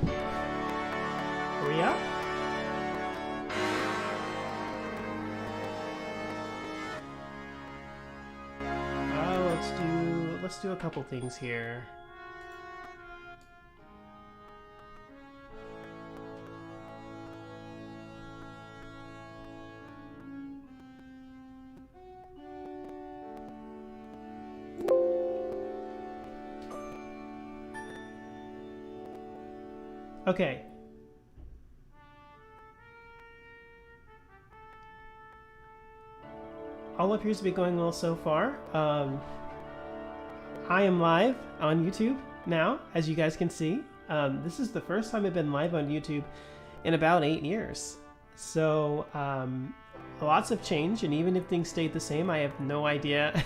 Hurry up. Let's do a couple things here. Okay. All appears to be going well so far. I am live on YouTube now, as you guys can see. This is the first time I've been live on YouTube in about 8 years. So lots have changed, and even if things stayed the same, I have no idea.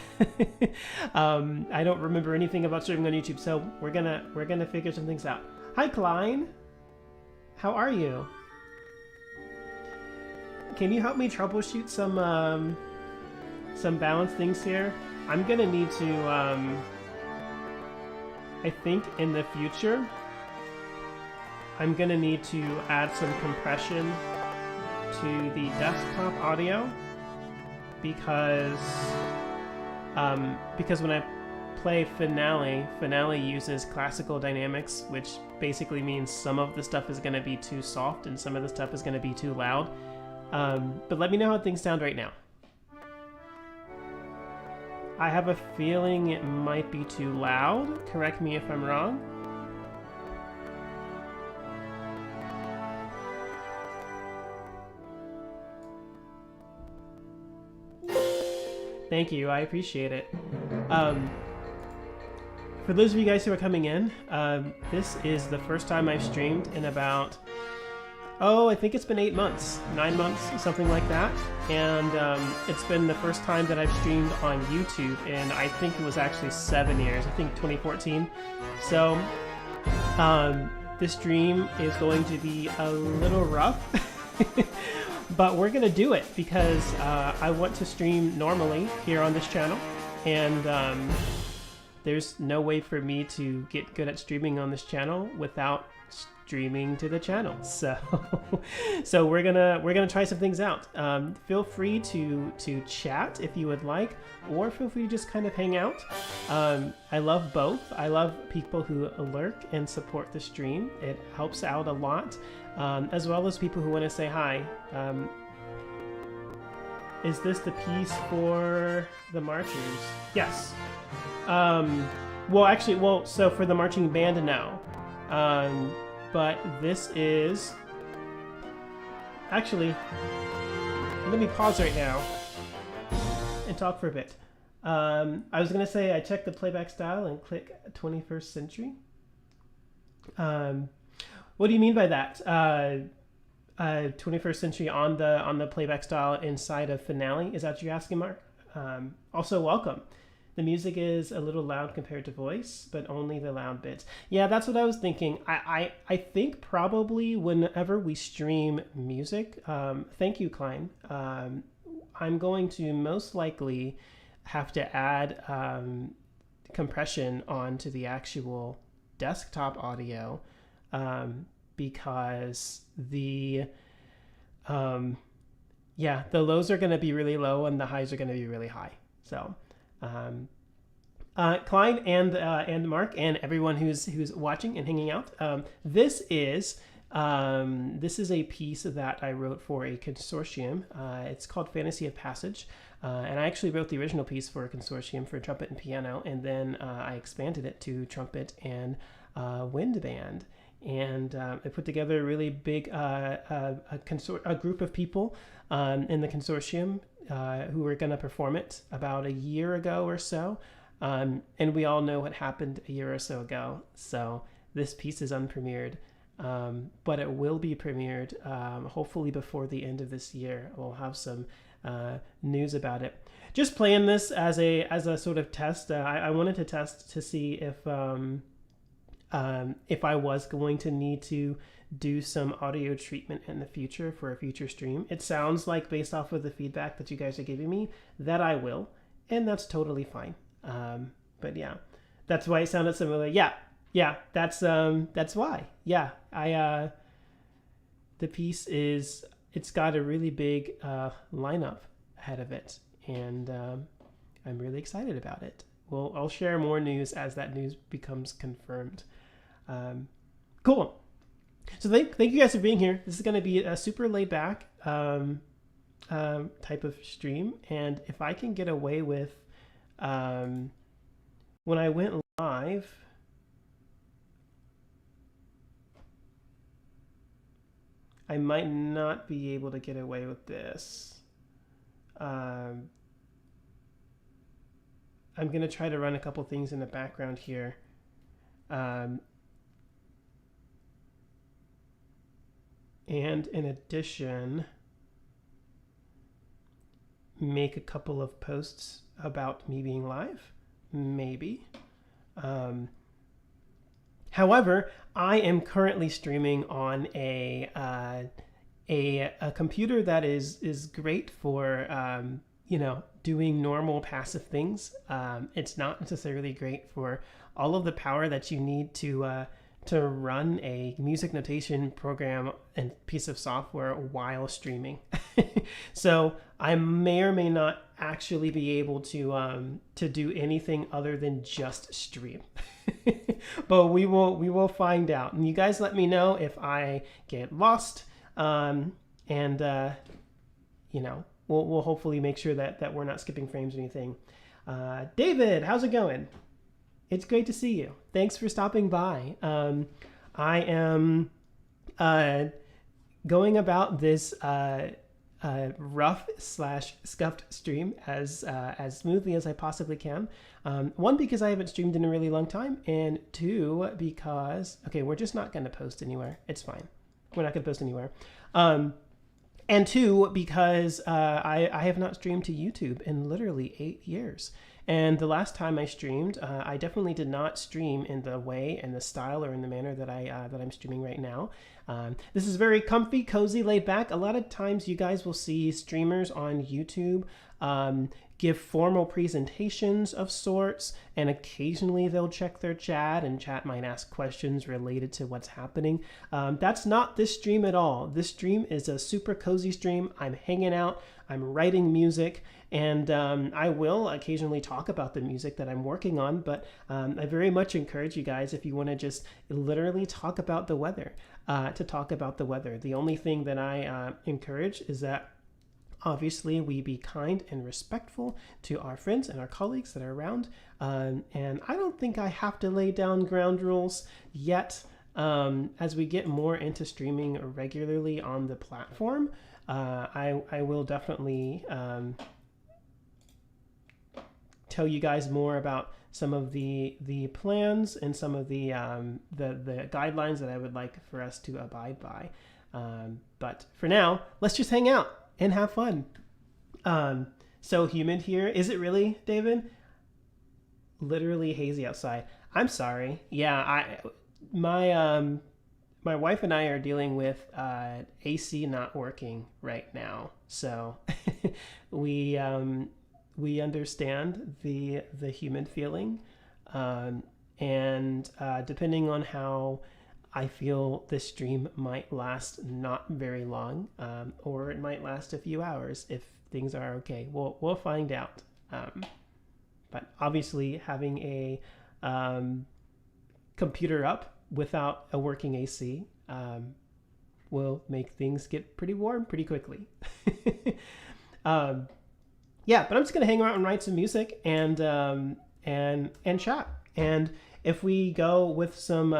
I don't remember anything about streaming on YouTube, so we're gonna figure some things out. Hi, Klein. How are you? Can you help me troubleshoot some balance things here? I'm gonna need to, I think in the future, I'm gonna need to add some compression to the desktop audio because when I play Finale uses classical dynamics, which basically means some of the stuff is gonna be too soft and some of the stuff is gonna be too loud. But let me know how things sound right now. I have a feeling it might be too loud. Correct me if I'm wrong. Thank you, I appreciate it. For those of you guys who are coming in, this is the first time I've streamed in about, I think it's been 8 months, 9 months, something like that. And it's been the first time that I've streamed on YouTube, and I think it was actually 7 years, I think 2014. So this stream is going to be a little rough, but we're gonna do it because I want to stream normally here on this channel, and there's no way for me to get good at streaming on this channel without streaming to the channel. So we're gonna try some things out. Feel free to chat if you would like, or feel free to just kind of hang out. I love both. I love people who lurk and support the stream. It helps out a lot, as well as people who want to say hi. Is this the piece for the marchers? Yes. So for the marching band, no. But this is... Actually, let me pause right now and talk for a bit. I was going to say I checked the playback style and click 21st century. What do you mean by that? 21st century on the playback style inside of Finale? Is that what you're asking, Mark? Also, welcome. The music is a little loud compared to voice, but only the loud bits. Yeah, that's what I was thinking. I think probably whenever we stream music, thank you, Klein, I'm going to most likely have to add compression onto the actual desktop audio because the lows are going to be really low and the highs are going to be really high. So Klein and Mark and everyone who's watching and hanging out, this is a piece that I wrote for a consortium. It's called Fantasy of Passage, and I actually wrote the original piece for a consortium for trumpet and piano, and then I expanded it to trumpet and wind band. And I put together a really big a group of people in the consortium who were going to perform it about a year ago or so. And we all know what happened a year or so ago. So this piece is unpremiered, but it will be premiered hopefully before the end of this year. We'll have some news about it. Just playing this as a sort of test. I wanted to test to see if I was going to need to do some audio treatment in the future for a future stream. It sounds like, based off of the feedback that you guys are giving me, that I will, and that's totally fine. But yeah, that's why it sounded similar. Yeah, Yeah, that's why. Yeah, the piece is it's got a really big lineup ahead of it, and I'm really excited about it. Well, I'll share more news as that news becomes confirmed. Um, cool. So thank you guys for being here. This is going to be a super laid back type of stream, and if I can get away with when I went live. I might not be able to get away with this. I'm going to try to run a couple things in the background here. And in addition, make a couple of posts about me being live, maybe. However, I am currently streaming on a computer that is great for doing normal passive things. It's not necessarily great for all of the power that you need to run a music notation program and piece of software while streaming. So I may or may not actually be able to do anything other than just stream. But we will find out, and you guys let me know if I get lost, and we'll hopefully make sure that we're not skipping frames or anything. David, how's it going? It's great to see you. Thanks for stopping by. I am going about this rough / scuffed stream as smoothly as I possibly can. One, because I haven't streamed in a really long time, and two, because we're just not going to post anywhere. It's fine. We're not going to post anywhere. And two, because I have not streamed to YouTube in literally 8 years. And the last time I streamed, I definitely did not stream in the way and the style or in the manner that I'm streaming right now. This is very comfy, cozy, laid back. A lot of times you guys will see streamers on YouTube give formal presentations of sorts, and occasionally they'll check their chat, and chat might ask questions related to what's happening. That's not this stream at all. This stream is a super cozy stream. I'm hanging out, I'm writing music, and I will occasionally talk about the music that I'm working on, but I very much encourage you guys, if you want to just literally talk about the weather, to talk about the weather. The only thing that I encourage is that obviously we be kind and respectful to our friends and our colleagues that are around. And I don't think I have to lay down ground rules yet. As we get more into streaming regularly on the platform, I will definitely tell you guys more about some of the plans and some of the guidelines that I would like for us to abide by. But for now, let's just hang out and have fun. So humid here. Is it really, David? Literally hazy outside. I'm sorry. Yeah, my wife and I are dealing with AC not working right now. So we understand the humid feeling, and depending on how I feel this stream might last not very long, or it might last a few hours if things are okay. We'll find out. But obviously, having a computer up without a working AC will make things get pretty warm pretty quickly. Yeah, but I'm just gonna hang around and write some music and chat. And if we go with some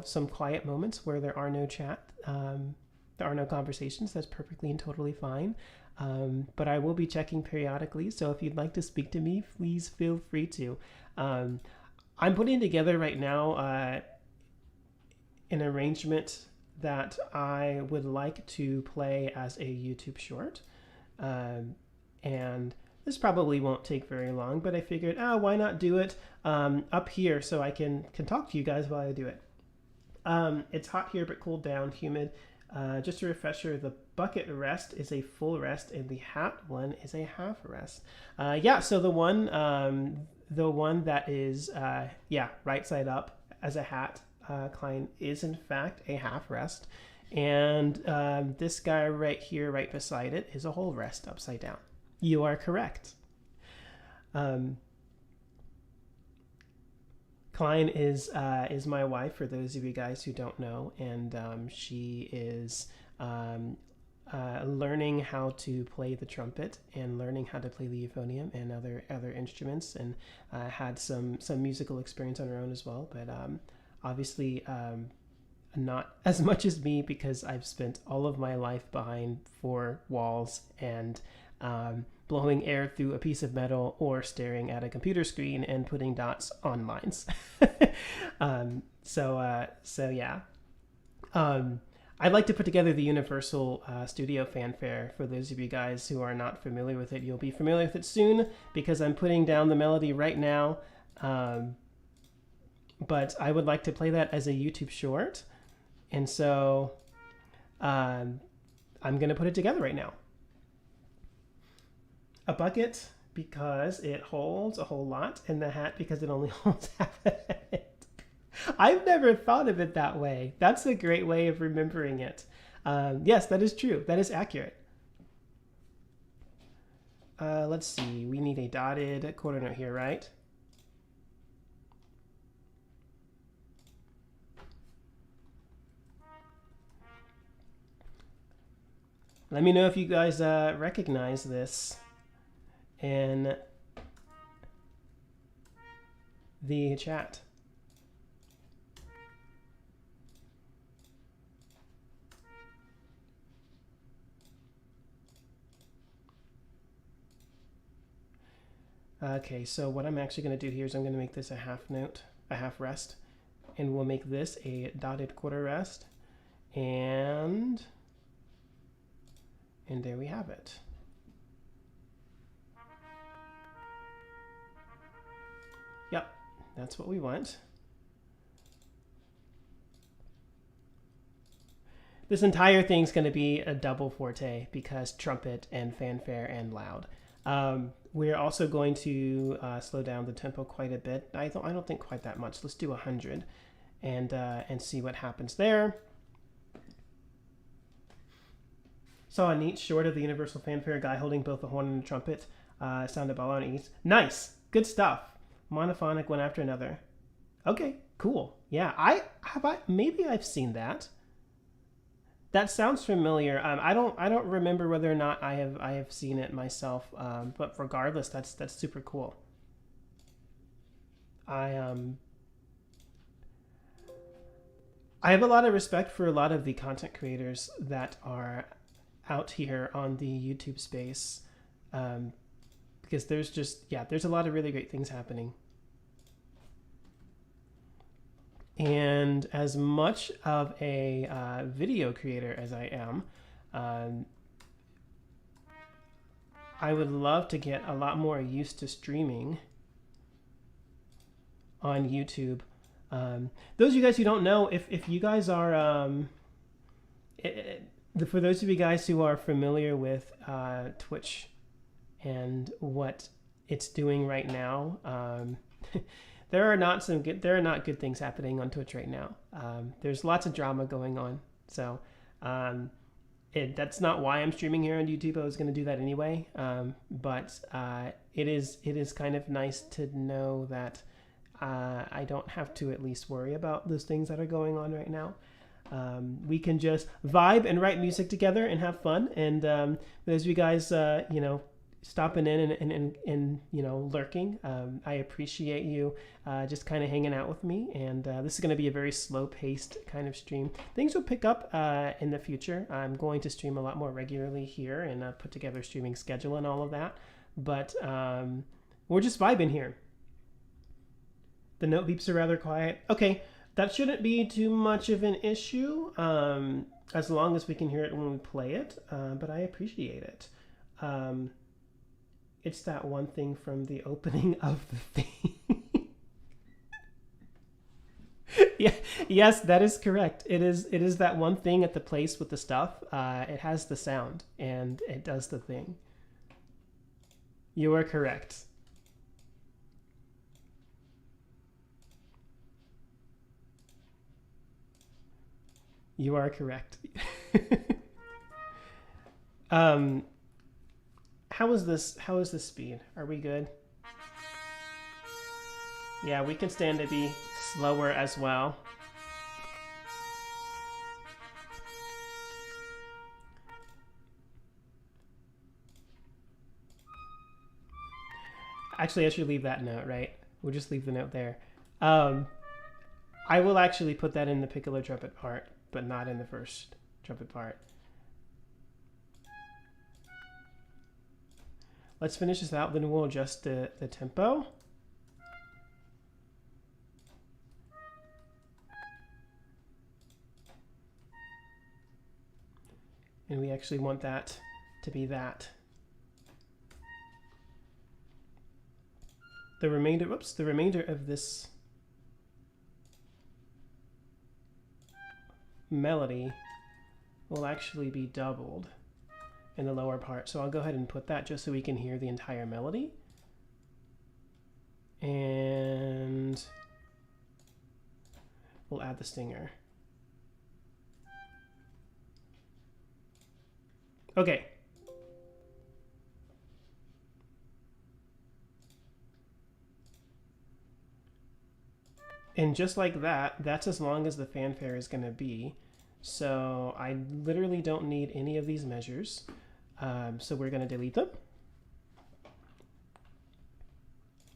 some quiet moments where there are no chat, there are no conversations, that's perfectly and totally fine. But I will be checking periodically, so if you'd like to speak to me, please feel free to. I'm putting together right now an arrangement that I would like to play as a YouTube short. And this probably won't take very long, but I figured, why not do it up here so I can talk to you guys while I do it. It's hot here, but cooled down, humid. Just a refresher, the bucket rest is a full rest, and the hat one is a half rest. Yeah, so the one that is right side up as a hat. Klein is in fact a half rest, and this guy right here, right beside it, is a whole rest upside down. You are correct. Klein is my wife, for those of you guys who don't know, and she is learning how to play the trumpet and learning how to play the euphonium and other instruments, and had some musical experience on her own as well. But obviously, not as much as me, because I've spent all of my life behind four walls and blowing air through a piece of metal or staring at a computer screen and putting dots on lines. So yeah. I'd like to put together the Universal Studio Fanfare. For those of you guys who are not familiar with it, you'll be familiar with it soon, because I'm putting down the melody right now. But I would like to play that as a YouTube short. And so I'm going to put it together right now. A bucket because it holds a whole lot, and the hat because it only holds half of it. I've never thought of it that way. That's a great way of remembering it. Yes, that is true. That is accurate. Let's see. We need a dotted quarter note here, right? Let me know if you guys recognize this in the chat. Okay, so what I'm actually going to do here is I'm going to make this a half note, a half rest, and we'll make this a dotted quarter rest, and there we have it. Yep, that's what we want. This entire thing's going to be a double forte because trumpet and fanfare and loud. We're also going to slow down the tempo quite a bit. I don't think quite that much. Let's do 100 and see what happens there. Saw a neat short of the Universal Fanfare, a guy holding both the horn and the trumpet. Sounded ball on ease. Nice, good stuff. Monophonic one after another. Okay, cool. Yeah, maybe I've seen that. That sounds familiar. I don't remember whether or not I have seen it myself. But regardless, that's super cool. I have a lot of respect for a lot of the content creators that are out here on the YouTube space, because there's a lot of really great things happening. And as much of a video creator as I am, I would love to get a lot more used to streaming on YouTube. Those of you guys who don't know, if you guys are, for those of you guys who are familiar with Twitch and what it's doing right now, there are not good things happening on Twitch right now. There's lots of drama going on. So that's not why I'm streaming here on YouTube. I was going to do that anyway. But it is kind of nice to know that I don't have to at least worry about those things that are going on right now. We can just vibe and write music together and have fun. And those of you guys, stopping in and lurking, I appreciate you just kind of hanging out with me. And this is going to be a very slow-paced kind of stream. Things will pick up in the future. I'm going to stream a lot more regularly here and put together a streaming schedule and all of that. But we're just vibing here. The note beeps are rather quiet. Okay, that shouldn't be too much of an issue, as long as we can hear it when we play it, but I appreciate it. It's that one thing from the opening of the thing. Yeah, yes, that is correct. It is that one thing at the place with the stuff. It has the sound, and it does the thing. You are correct. You are correct. How is this? How is the speed? Are we good? Yeah, we can stand to be slower as well. Actually, I should leave that note, right? We'll just leave the note there. I will actually put that in the piccolo trumpet part, but not in the first trumpet part. Let's finish this out, then we'll adjust the tempo. And we actually want that to be that. The remainder, whoops, the remainder of this melody will actually be doubled in the lower part. So I'll go ahead and put that just so we can hear the entire melody. And we'll add the stinger. Okay. And just like that, that's as long as the fanfare is going to be. So I literally don't need any of these measures. So we're going to delete them.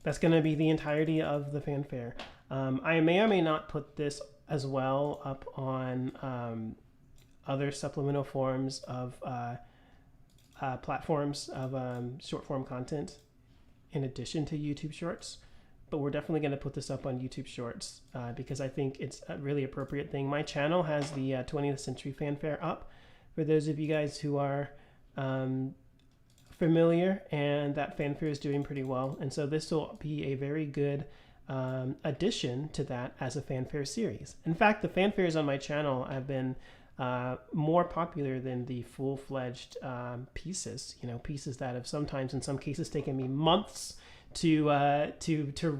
That's going to be the entirety of the fanfare. I may or may not put this as well up on other supplemental forms of platforms of short form content in addition to YouTube Shorts. But we're definitely going to put this up on YouTube Shorts because I think it's a really appropriate thing. My channel has the 20th Century Fanfare up for those of you guys who are familiar, and that fanfare is doing pretty well. And so this will be a very good addition to that as a fanfare series. In fact, the fanfares on my channel have been more popular than the full-fledged pieces. You know, pieces that have sometimes, in some cases, taken me months to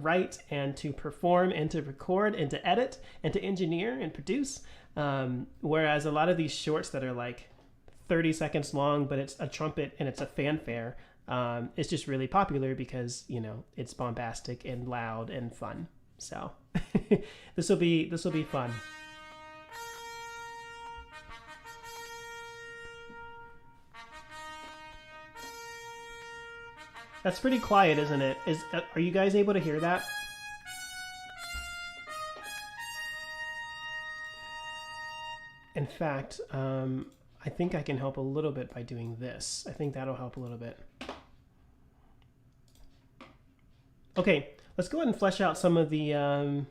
write and to perform and to record and to edit and to engineer and produce. Whereas a lot of these shorts that are like 30 seconds long, but it's a trumpet and it's a fanfare, it's just really popular because, you know, it's bombastic and loud and fun. So this will be fun. That's pretty quiet, isn't it? Are you guys able to hear that? In fact, I think I can help a little bit by doing this. I think that'll help a little bit. Okay, let's go ahead and flesh out some of the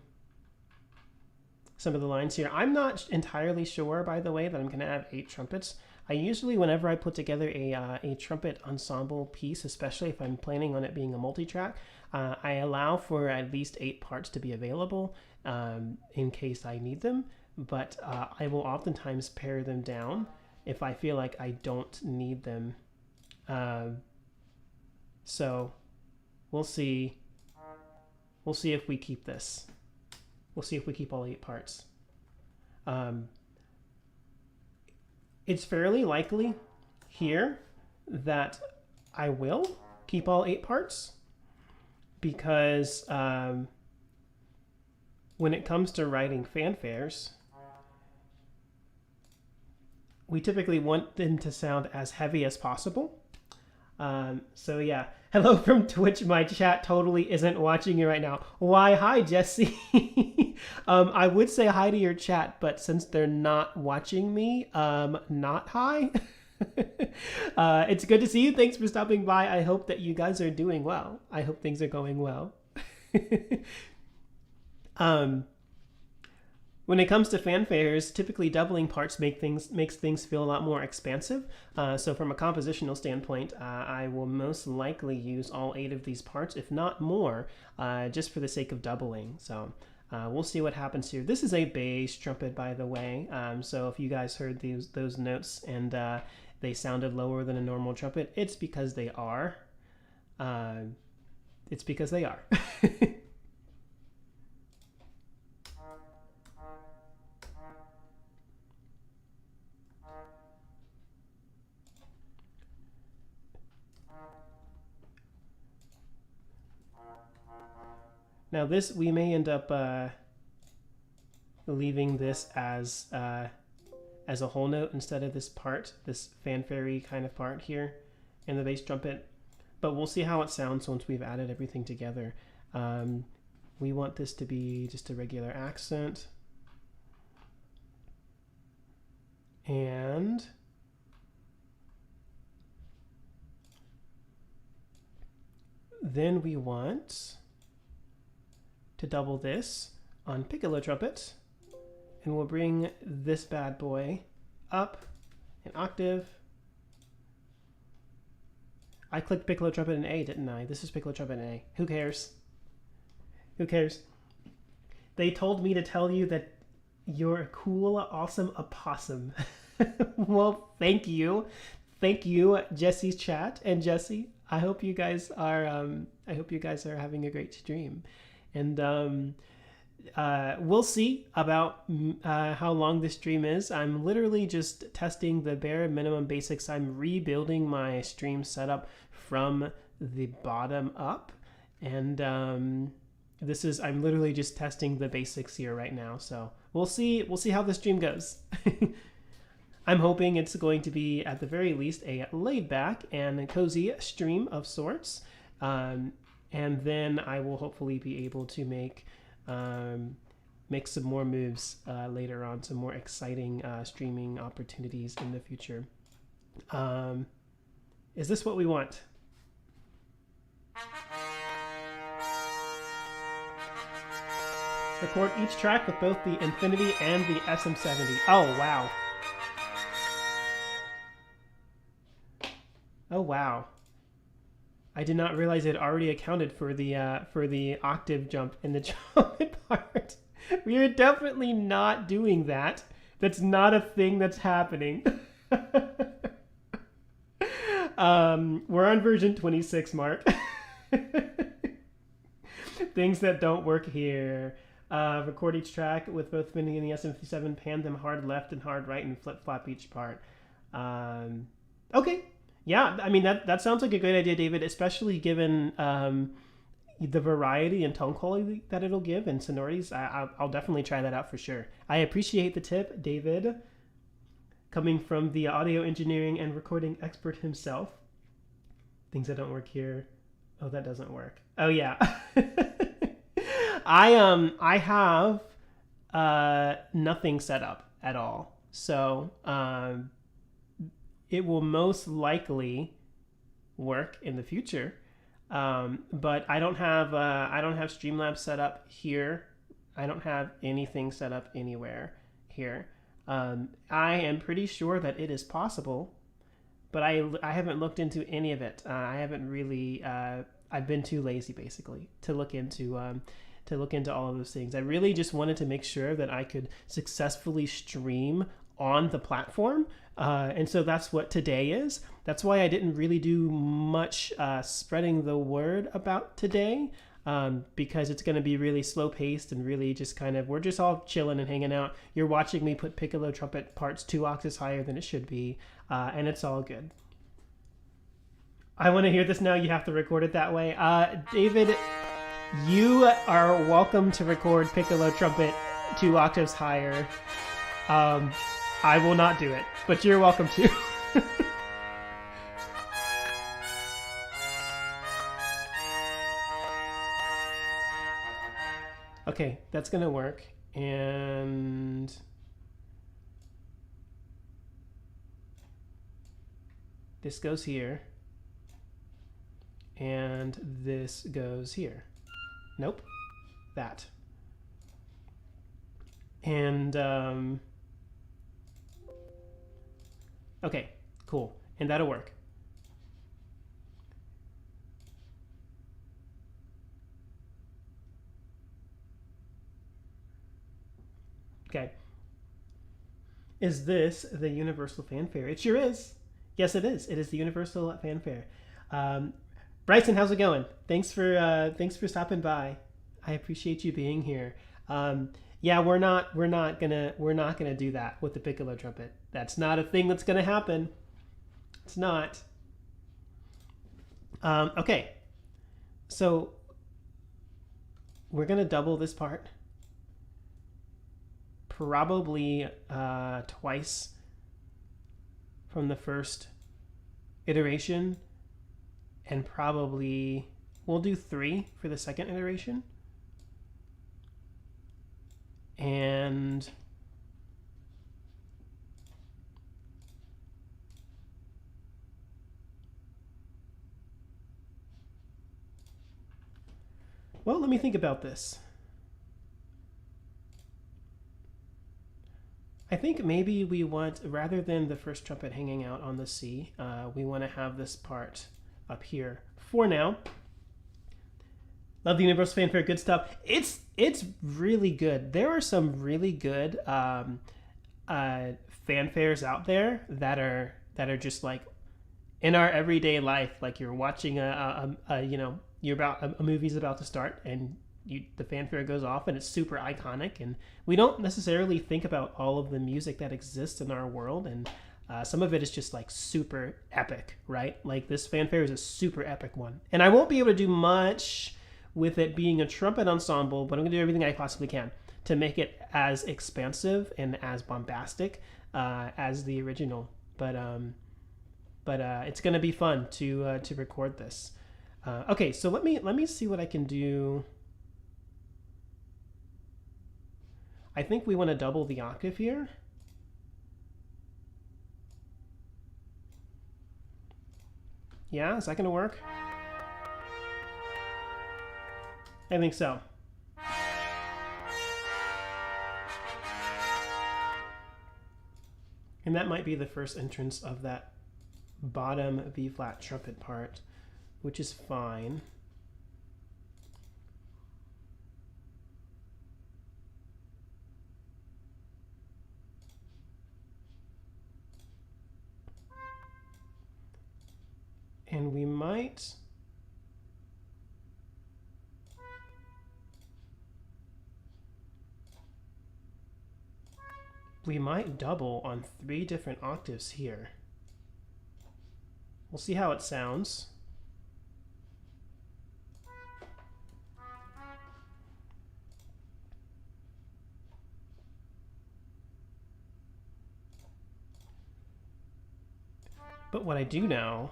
lines here. I'm not entirely sure, by the way, that I'm going to have 8 trumpets. I usually, whenever I put together a trumpet ensemble piece, especially if I'm planning on it being a multi-track, I allow for at least 8 parts to be available in case I need them. But I will oftentimes pare them down if I feel like I don't need them. So we'll see. We'll see if we keep this. We'll see if we keep all 8 parts. It's fairly likely here that I will keep all 8 parts because when it comes to writing fanfares, we typically want them to sound as heavy as possible. So yeah, hello from Twitch. My chat totally isn't watching you right now. Why, hi, Jesse. I would say hi to your chat, but since they're not watching me, not hi. It's good to see you. Thanks for stopping by. I hope that you guys are doing well. I hope things are going well. When it comes to fanfares, typically doubling parts makes things feel a lot more expansive. So from a compositional standpoint, I will most likely use all 8 of these parts, if not more, just for the sake of doubling. So we'll see what happens here. This is a bass trumpet, by the way. So if you guys heard those notes and they sounded lower than a normal trumpet, it's because they are. It's because they are. Now this, we may end up leaving this as a whole note instead of this part, this fanfare kind of part here in the bass trumpet. But we'll see how it sounds once we've added everything together. We want this to be just a regular accent. And then we want to double this on piccolo trumpet, and we'll bring this bad boy up an octave. I clicked piccolo trumpet in A, didn't I? This is piccolo trumpet in A. Who cares? Who cares? They told me to tell you that you're a cool, awesome opossum. Well, thank you. Thank you, Jesse's chat and Jesse. I hope you guys are having a great stream. And we'll see about how long this stream is. I'm literally just testing the bare minimum basics. I'm rebuilding my stream setup from the bottom up, and I'm literally just testing the basics here right now. So we'll see how the stream goes. I'm hoping it's going to be, at the very least, a laid back and cozy stream of sorts, and then I will hopefully be able to make some more moves later on, some more exciting streaming opportunities in the future. Is this what we want? Record each track with both the Infinity and the SM70. Oh, wow. Oh, wow. I did not realize it already accounted for the octave jump in the trumpet part. We are definitely not doing that. That's not a thing that's happening. We're on version 26, Mark. Things that don't work here. Record each track with both Mini and the SM57. Pan them hard left and hard right and flip-flop each part. Okay. Yeah, I mean, that sounds like a great idea, David, especially given the variety and tone quality that it'll give and sonorities. I'll definitely try that out for sure. I appreciate the tip, David, coming from the audio engineering and recording expert himself. Things that don't work here. Oh, that doesn't work. Oh, yeah. I have nothing set up at all. So it will most likely work in the future, but I don't have Streamlabs set up here. I don't have anything set up anywhere here. I am pretty sure that it is possible, but I haven't looked into any of it. I haven't really. I've been too lazy, basically, to look into all of those things. I really just wanted to make sure that I could successfully stream on the platform. And so that's what today is. That's why I didn't really do much spreading the word about today, because it's going to be really slow paced and really just kind of, we're just all chilling and hanging out. You're watching me put piccolo trumpet parts 2 octaves higher than it should be, and it's all good. I want to hear this now. You have to record it that way. David, you are welcome to record piccolo trumpet 2 octaves higher. I will not do it, but you're welcome to. Okay, that's gonna work. And this goes here. And this goes here. Nope. That. And okay, cool. And that'll work. Okay. Is this the universal fanfare? It sure is. Yes, it is. It is the universal fanfare. Bryson, how's it going? Thanks for stopping by. I appreciate you being here. Yeah, we're not gonna do that with the piccolo trumpet. That's not a thing that's gonna happen. It's not. Okay. So we're gonna double this part. Probably twice from the first iteration, and probably we'll do 3 for the second iteration. And well, let me think about this. I think maybe we want, rather than the first trumpet hanging out on the C, we want to have this part up here for now. Love the Universal Fanfare, good stuff. It's really good. There are some really good fanfares out there that are just like in our everyday life. Like you're watching a movie's about to start, and the fanfare goes off, and it's super iconic. And we don't necessarily think about all of the music that exists in our world, and some of it is just like super epic, right? Like this fanfare is a super epic one, and I won't be able to do much with it being a trumpet ensemble, but I'm gonna do everything I possibly can to make it as expansive and as bombastic as the original. But it's gonna be fun to record this. Okay, so let me see what I can do. I think we want to double the octave here. Yeah, is that gonna work? I think so. And that might be the first entrance of that bottom B flat trumpet part, which is fine. And we might double on 3 different octaves here. We'll see how it sounds. But what I do know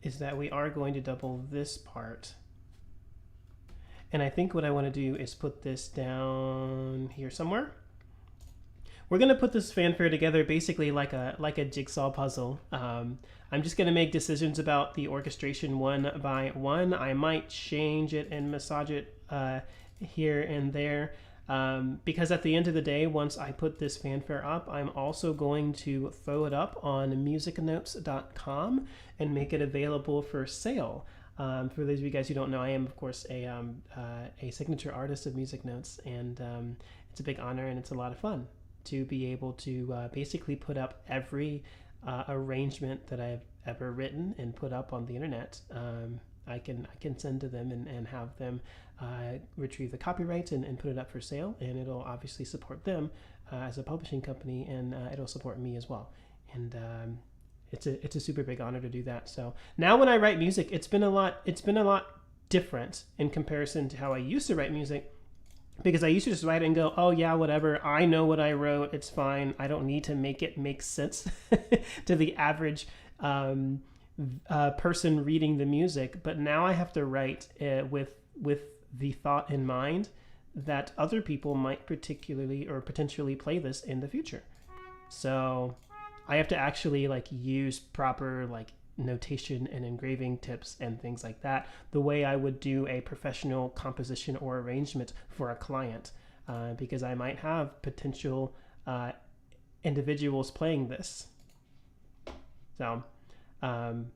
is that we are going to double this part. And I think what I want to do is put this down here somewhere. We're going to put this fanfare together basically like a jigsaw puzzle. I'm just going to make decisions about the orchestration one by one. I might change it and massage it here and there. Because at the end of the day, once I put this fanfare up, I'm also going to throw it up on musicnotes.com and make it available for sale. For those of you guys who don't know, I am, of course, a signature artist of Music Notes, and it's a big honor and it's a lot of fun to be able to basically put up every arrangement that I've ever written and put up on the internet. I can send to them and have them retrieve the copyright and put it up for sale, and it'll obviously support them as a publishing company, and it'll support me as well. And it's a super big honor to do that. So now when I write music, it's been a lot different in comparison to how I used to write music, because I used to just write it and go, oh yeah, whatever, I know what I wrote, it's fine, I don't need to make it make sense to the average person reading the music. But now I have to write with the thought in mind that other people might particularly or potentially play this in the future. So I have to actually use proper notation and engraving tips and things like that, the way I would do a professional composition or arrangement for a client, because I might have potential individuals playing this. So I've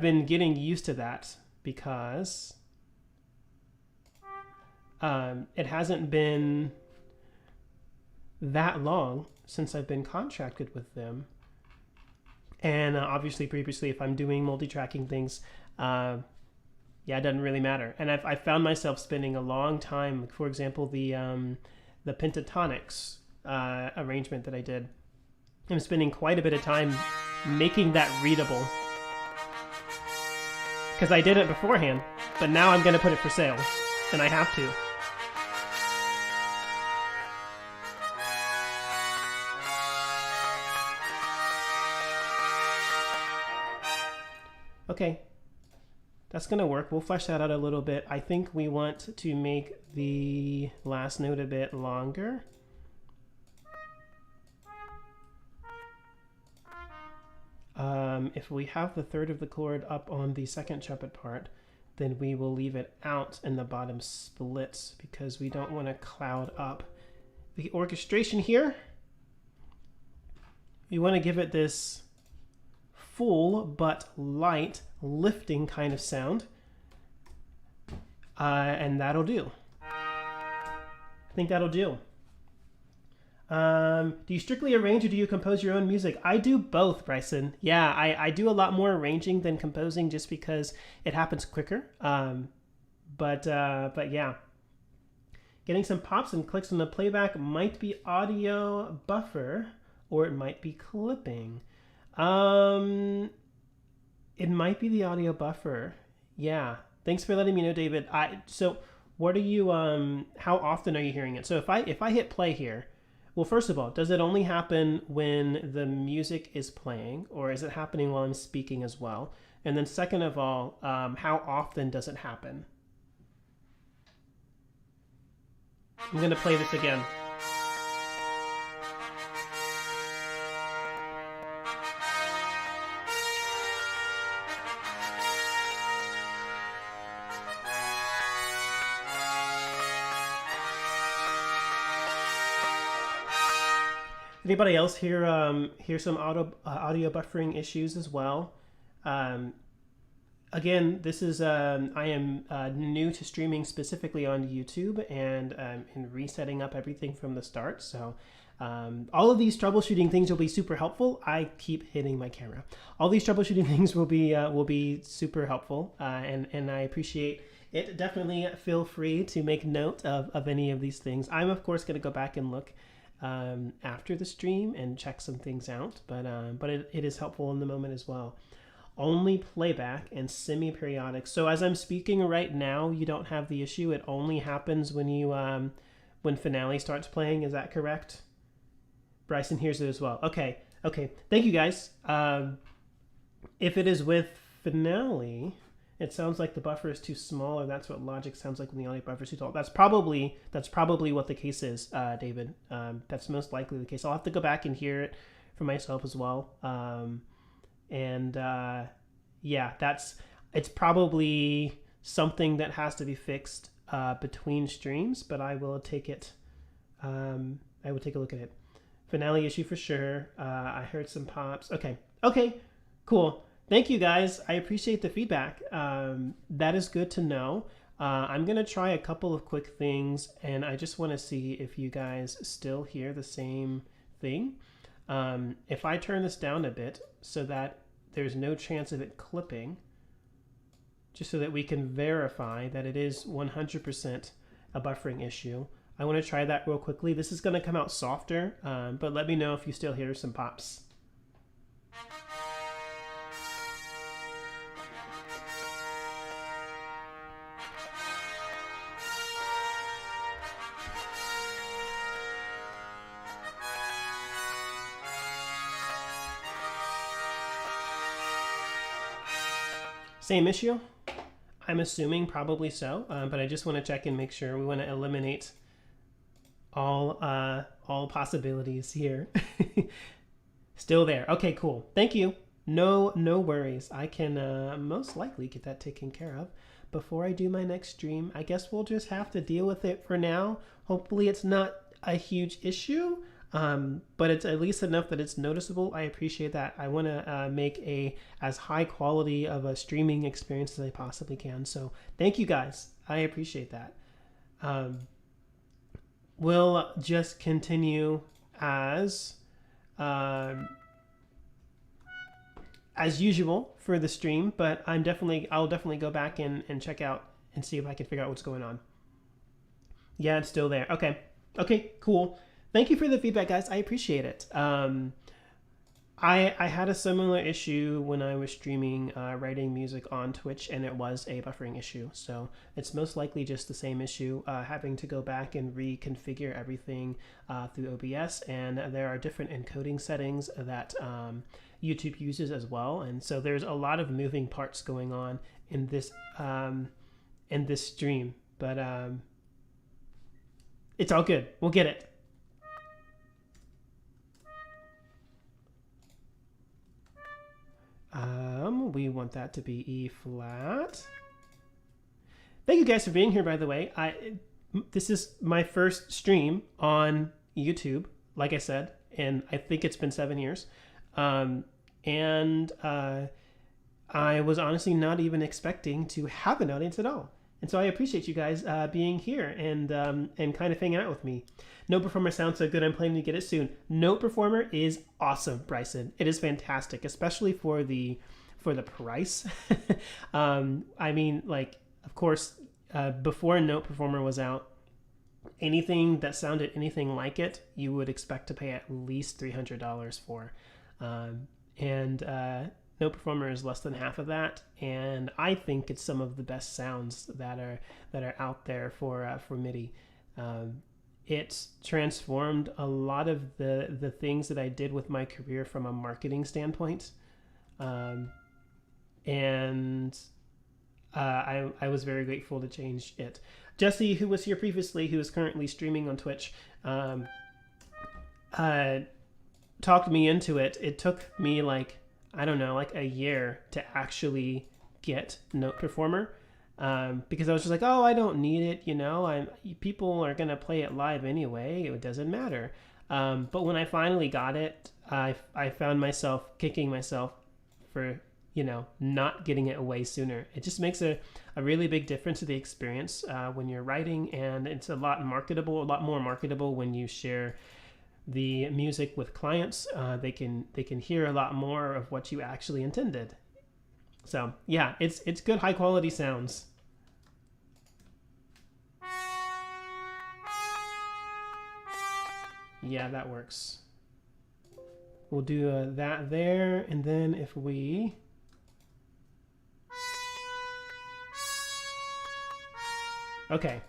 been getting used to that because it hasn't been that long since I've been contracted with them. And obviously previously, if I'm doing multi-tracking things, it doesn't really matter. And I found myself spending a long time, for example, the pentatonics arrangement that I did. I'm spending quite a bit of time making that readable. because I did it beforehand, but now I'm going to put it for sale, and I have to. Okay, that's going to work. We'll flesh that out a little bit. I think we want to make the last note a bit longer. If we have the third of the chord up on the second trumpet part, then we will leave it out in the bottom splits because we don't want to cloud up the orchestration here. We want to give it this full but light lifting kind of sound, and that'll do. I think that'll do. Do you strictly arrange or do you compose your own music? I do both, Bryson. Yeah, I do a lot more arranging than composing just because it happens quicker. But yeah. Getting some pops and clicks on the playback might be audio buffer or it might be clipping. It might be the audio buffer. Yeah. Thanks for letting me know, David. So what are you, how often are you hearing it? So if I hit play here, well, first of all, does it only happen when the music is playing, or is it happening while I'm speaking as well? And then second of all, how often does it happen? I'm going to play this again. Anybody else hear some audio buffering issues as well? Again, this is I am new to streaming specifically on YouTube and in resetting up everything from the start. So all of these troubleshooting things will be super helpful. I keep hitting my camera. All these troubleshooting things will be super helpful, and I appreciate it. Definitely feel free to make note of any of these things. I'm of course going to go back and look after the stream and check some things out, but it is helpful in the moment as well. Only playback and semi-periodic. So as I'm speaking right now, you don't have the issue. It only happens when you when finale starts playing. Is that correct? Bryson hears it as well. Okay. Thank you guys. If it is with finale, it sounds like the buffer is too small, or that's what Logic sounds like when the audio buffer is too tall. That's probably what the case is, David. That's most likely the case. I'll have to go back and hear it for myself as well. Yeah, it's probably something that has to be fixed between streams, but I will take it. I will take a look at it. Finale issue for sure. I heard some pops. Okay, cool. Thank you guys. I appreciate the feedback. That is good to know. I'm going to try a couple of quick things, and I just want to see if you guys still hear the same thing. If I turn this down a bit so that there's no chance of it clipping, just so that we can verify that it is 100% a buffering issue. I want to try that real quickly. This is going to come out softer, but let me know if you still hear some pops. Same issue? I'm assuming probably so, but I just want to check and make sure. We want to eliminate all possibilities here. Still there. Okay, cool. Thank you. No worries. I can most likely get that taken care of before I do my next stream. I guess we'll just have to deal with it for now. Hopefully it's not a huge issue. But it's at least enough that it's noticeable. I appreciate that. I want to make as high quality of a streaming experience as I possibly can. So thank you guys. I appreciate that. We'll just continue as usual for the stream, but I'll definitely go back and check out and see if I can figure out what's going on. Yeah, it's still there. Okay, cool. Thank you for the feedback, guys. I appreciate it. I had a similar issue when I was streaming writing music on Twitch, and it was a buffering issue. So it's most likely just the same issue, having to go back and reconfigure everything through OBS. And there are different encoding settings that YouTube uses as well. And so there's a lot of moving parts going on in this stream, but it's all good. We'll get it. We want that to be E flat. Thank you guys for being here, by the way. This is my first stream on YouTube, like I said, and I think it's been 7 years. I was honestly not even expecting to have an audience at all. And so I appreciate you guys being here and kind of hanging out with me. Note Performer sounds so good, I'm planning to get it soon. Note Performer is awesome, Bryson. It is fantastic, especially for the price. I mean, like, of course, before Note Performer was out, anything that sounded anything like it, you would expect to pay at least $300 for. Note Performer is less than half of that, and I think it's some of the best sounds that are out there for MIDI. It's transformed a lot of the things that I did with my career from a marketing standpoint, and I was very grateful to change it. Jesse, who was here previously, who is currently streaming on Twitch, talked me into it. It took me like a year to actually get Note Performer, because I was just like, oh, I don't need it, people are gonna play it live anyway, it doesn't matter. But when I finally got it, I found myself kicking myself for not getting it way sooner. It just makes a really big difference to the experience when you're writing, and it's a lot more marketable when you share the music with clients. They can hear a lot more of what you actually intended. So yeah, it's good high quality sounds. Yeah, that works. We'll do that there, and then if we okay.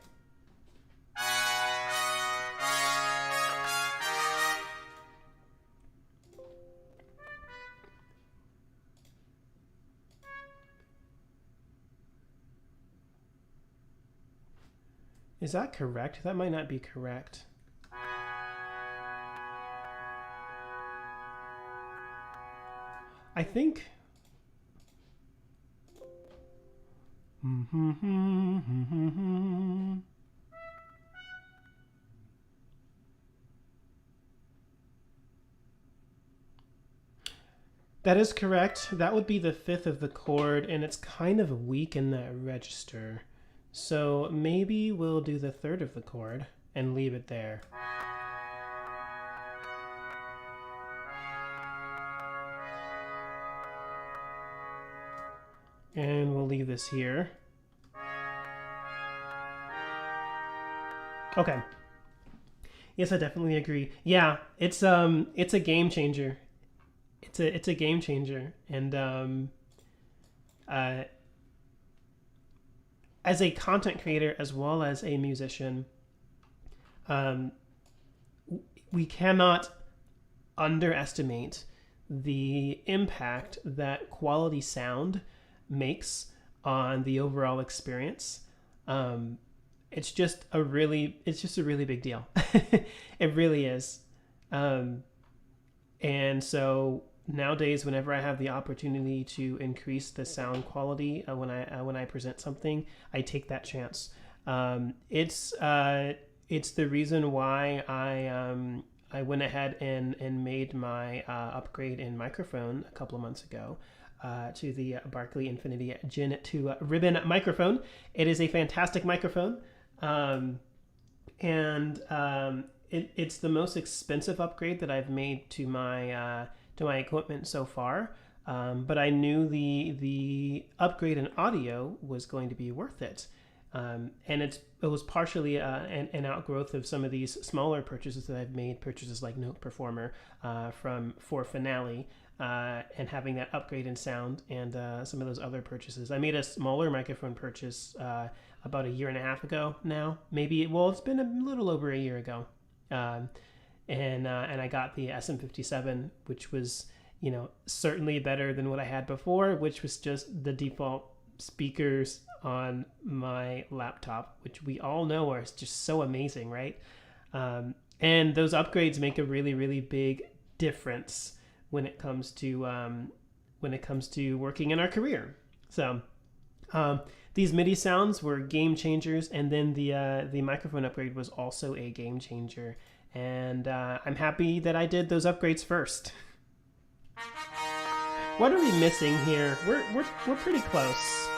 Is that correct? That might not be correct. I think... That is correct. That would be the 5th of the chord, and it's kind of weak in that register. So maybe we'll do the 3rd of the chord and leave it there. And we'll leave this here. Okay. Yes, I definitely agree. Yeah, it's a game changer. It's a game changer, and as a content creator as well as a musician, we cannot underestimate the impact that quality sound makes on the overall experience. It's just a really big deal. It really is. And so nowadays, whenever I have the opportunity to increase the sound quality when I present something, I take that chance. It's the reason why I went ahead and made my upgrade in microphone a couple of months ago to the Barkley Infinity Gen 2 ribbon microphone. It is a fantastic microphone, it's the most expensive upgrade that I've made to my equipment so far. But I knew the upgrade in audio was going to be worth it. And it was partially an outgrowth of some of these smaller purchases that I've made, purchases like Note Performer for Finale, and having that upgrade in sound, and some of those other purchases. I made a smaller microphone purchase about a year and a half ago now. Maybe, well, it's been a little over a year ago. And I got the SM57, which was, certainly better than what I had before, which was just the default speakers on my laptop, which we all know are just so amazing, right? And those upgrades make a really, really big difference when it comes to working in our career. So these MIDI sounds were game changers, and then the microphone upgrade was also a game changer. And I'm happy that I did those upgrades first. What are we missing here? We're pretty close.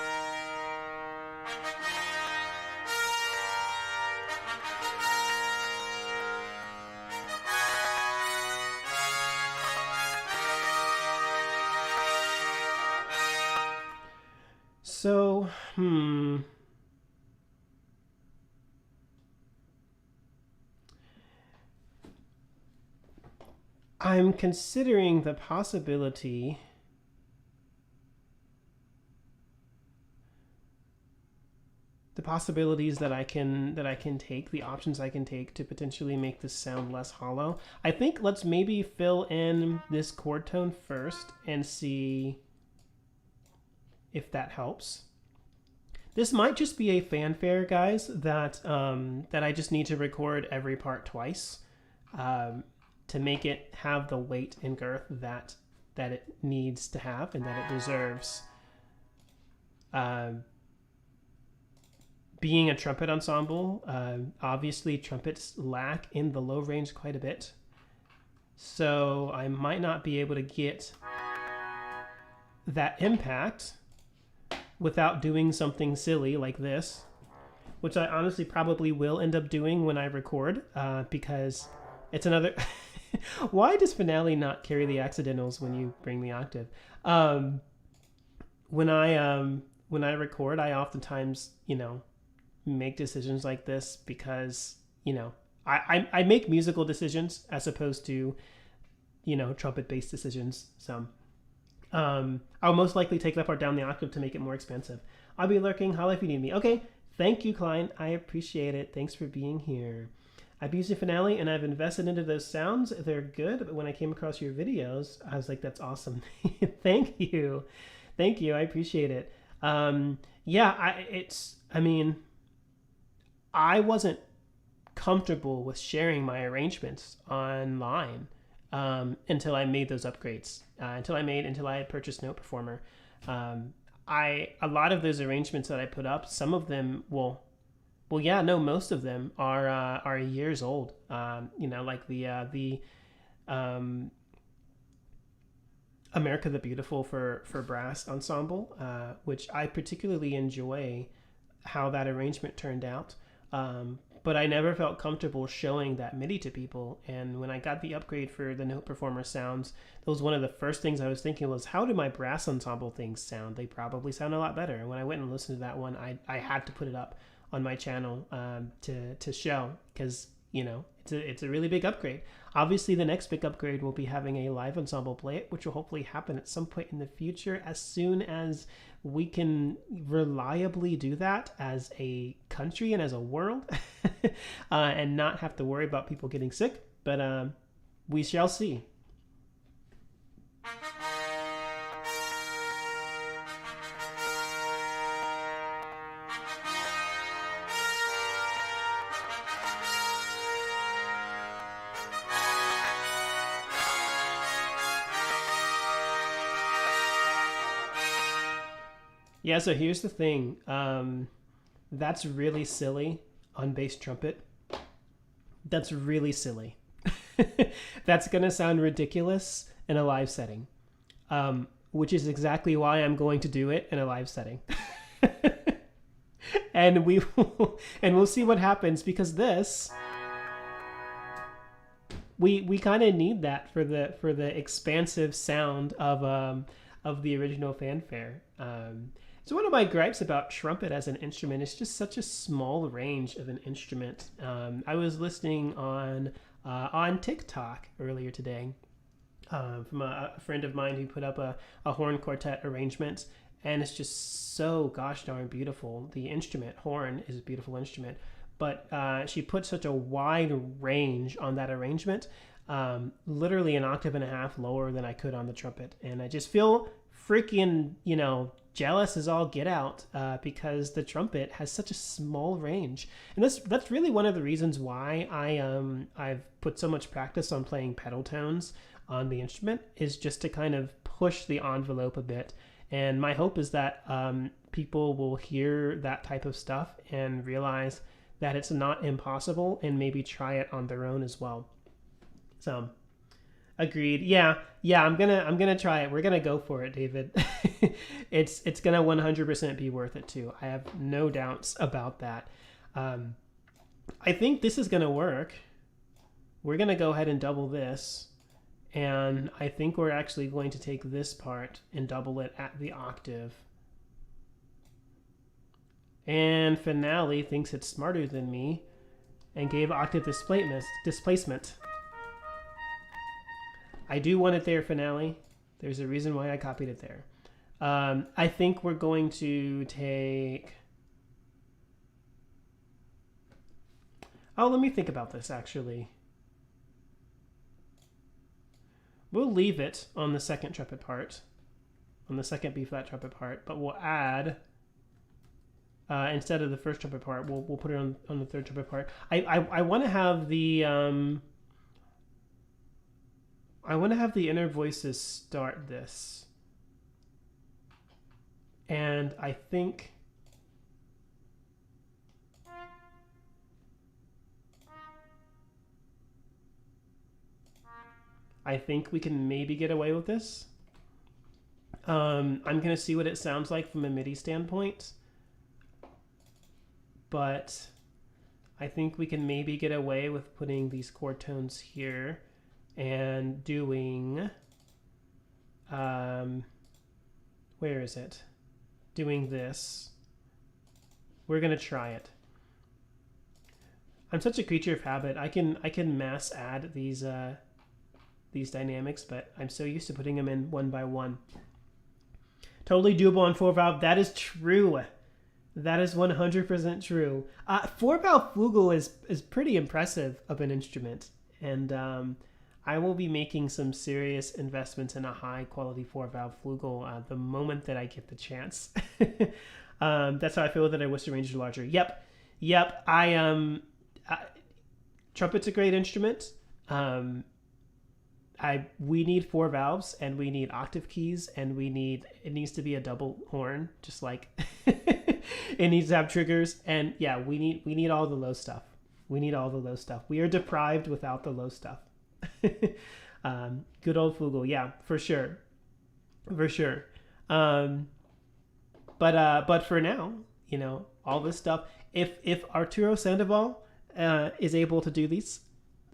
So, I'm considering the possibilities that I can take, the options I can take to potentially make this sound less hollow. I think let's maybe fill in this chord tone first and see if that helps. This might just be a fanfare, guys, that I just need to record every part twice to make it have the weight and girth that it needs to have and that it deserves. Being a trumpet ensemble, obviously trumpets lack in the low range quite a bit. So I might not be able to get that impact without doing something silly like this, which I honestly probably will end up doing when I record, because it's another... Why does Finale not carry the accidentals when you bring the octave? When I record, I oftentimes, make decisions like this because, I make musical decisions as opposed to, trumpet-based decisions. So I'll most likely take that part down the octave to make it more expensive. I'll be lurking. Holla if you need me. Okay, thank you, Klein. I appreciate it. Thanks for being here. I've used the Finale and I've invested into those sounds. They're good, but when I came across your videos, I was like, that's awesome. Thank you. Thank you. I appreciate it. I wasn't comfortable with sharing my arrangements online until I made those upgrades. Until I had purchased Note Performer. A lot of those arrangements that I put up, some of them most of them are years old. Like the America the Beautiful for brass ensemble, which I particularly enjoy how that arrangement turned out. But I never felt comfortable showing that MIDI to people. And when I got the upgrade for the Note Performer sounds, that was one of the first things I was thinking was, how do my brass ensemble things sound? They probably sound a lot better. And when I went and listened to that one, I had to put it up on my channel to show, because it's a really big upgrade. Obviously, the next big upgrade will be having a live ensemble play it, which will hopefully happen at some point in the future, as soon as we can reliably do that as a country and as a world, and not have to worry about people getting sick. But we shall see. Yeah, so here's the thing. That's really silly on bass trumpet. That's really silly. That's going to sound ridiculous in a live setting, which is exactly why I'm going to do it in a live setting. And we'll see what happens, because this... We kind of need that for the expansive sound of the original fanfare. So one of my gripes about trumpet as an instrument is just such a small range of an instrument. I was listening on TikTok earlier today from a friend of mine who put up a horn quartet arrangement, and it's just so gosh darn beautiful. The instrument, horn, is a beautiful instrument, but she put such a wide range on that arrangement, literally an octave and a half lower than I could on the trumpet, and I just feel freaking, jealous as all get out because the trumpet has such a small range, and that's really one of the reasons why I've put so much practice on playing pedal tones on the instrument, is just to kind of push the envelope a bit. And my hope is that people will hear that type of stuff and realize that it's not impossible, and maybe try it on their own as well. So agreed. Yeah, I'm gonna try it. We're gonna go for it, David. It's gonna 100% be worth it too. I have no doubts about that. I think this is gonna work. We're gonna go ahead and double this, and I think we're actually going to take this part and double it at the octave. And Finale thinks it's smarter than me and gave octave displacement. I do want it there, Finale. There's a reason why I copied it there. I think we're going to take... Oh, let me think about this, actually. We'll leave it on the second trumpet part, on the second B-flat trumpet part, but we'll add, instead of the first trumpet part, we'll put it on the third trumpet part. I want to have the... I want to have the inner voices start this. And I think... we can maybe get away with this. I'm going to see what it sounds like from a MIDI standpoint. But I think we can maybe get away with putting these chord tones here and doing, where is it? Doing this. We're gonna try it. I'm such a creature of habit. I can mass add these dynamics, but I'm so used to putting them in one by one. Totally doable on 4-valve. That is true. That is 100% true. 4-valve flugel is pretty impressive of an instrument, and I will be making some serious investments in a high-quality 4-valve flugel the moment that I get the chance. That's how I feel that I wish the range was larger. Yep. Trumpet's a great instrument. We need 4 valves, and we need octave keys, and it needs to be a double horn, just like it needs to have triggers, and yeah, we need all the low stuff. We need all the low stuff. We are deprived without the low stuff. Good old flugel, yeah, for sure. But for now, all this stuff. If Arturo Sandoval is able to do these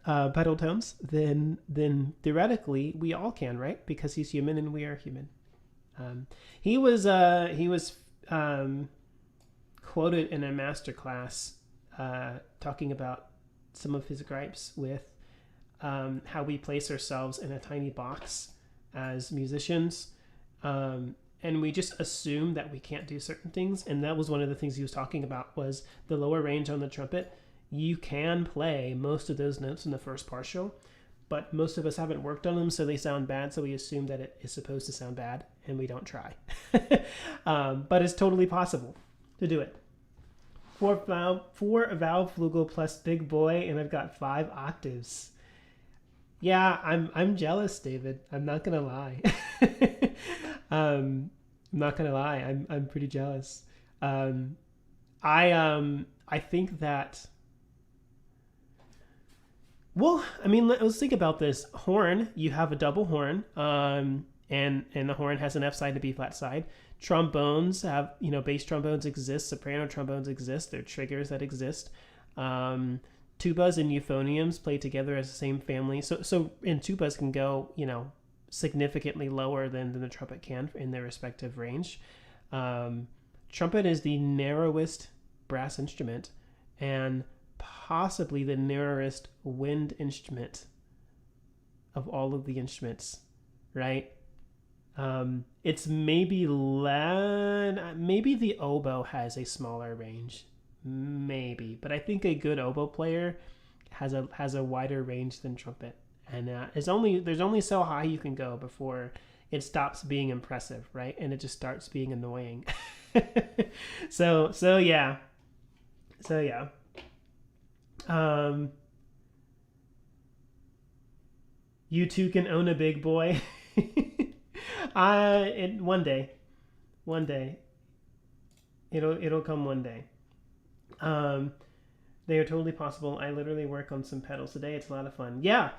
pedal tones, then theoretically we all can, right? Because he's human and we are human. He was quoted in a master class talking about some of his gripes with how we place ourselves in a tiny box as musicians, and we just assume that we can't do certain things. And that was one of the things he was talking about, was the lower range on the trumpet. You can play most of those notes in the first partial, but most of us haven't worked on them, so they sound bad, so we assume that it is supposed to sound bad, and we don't try. But it's totally possible to do it. 4 valve flugel plus big boy, and I've got 5 octaves. Yeah, I'm jealous, David. I'm not gonna lie. I'm not gonna lie. I'm pretty jealous. I think that. Well, I mean, let's think about this. Horn, you have a double horn, and the horn has an F side and a B flat side. Trombones have, bass trombones exist, soprano trombones exist. They're triggers that exist. Tubas and euphoniums play together as the same family. So and tubas can go, significantly lower than the trumpet can in their respective range. trumpet is the narrowest brass instrument and possibly the narrowest wind instrument of all of the instruments, right? It's maybe the oboe has a smaller range, maybe, but I think a good oboe player has a wider range than trumpet, and there's only so high you can go before it stops being impressive, right? And it just starts being annoying. so yeah. You too can own a big boy. One day, it'll come one day. They are totally possible. I literally work on some pedals today. It's a lot of fun. Yeah,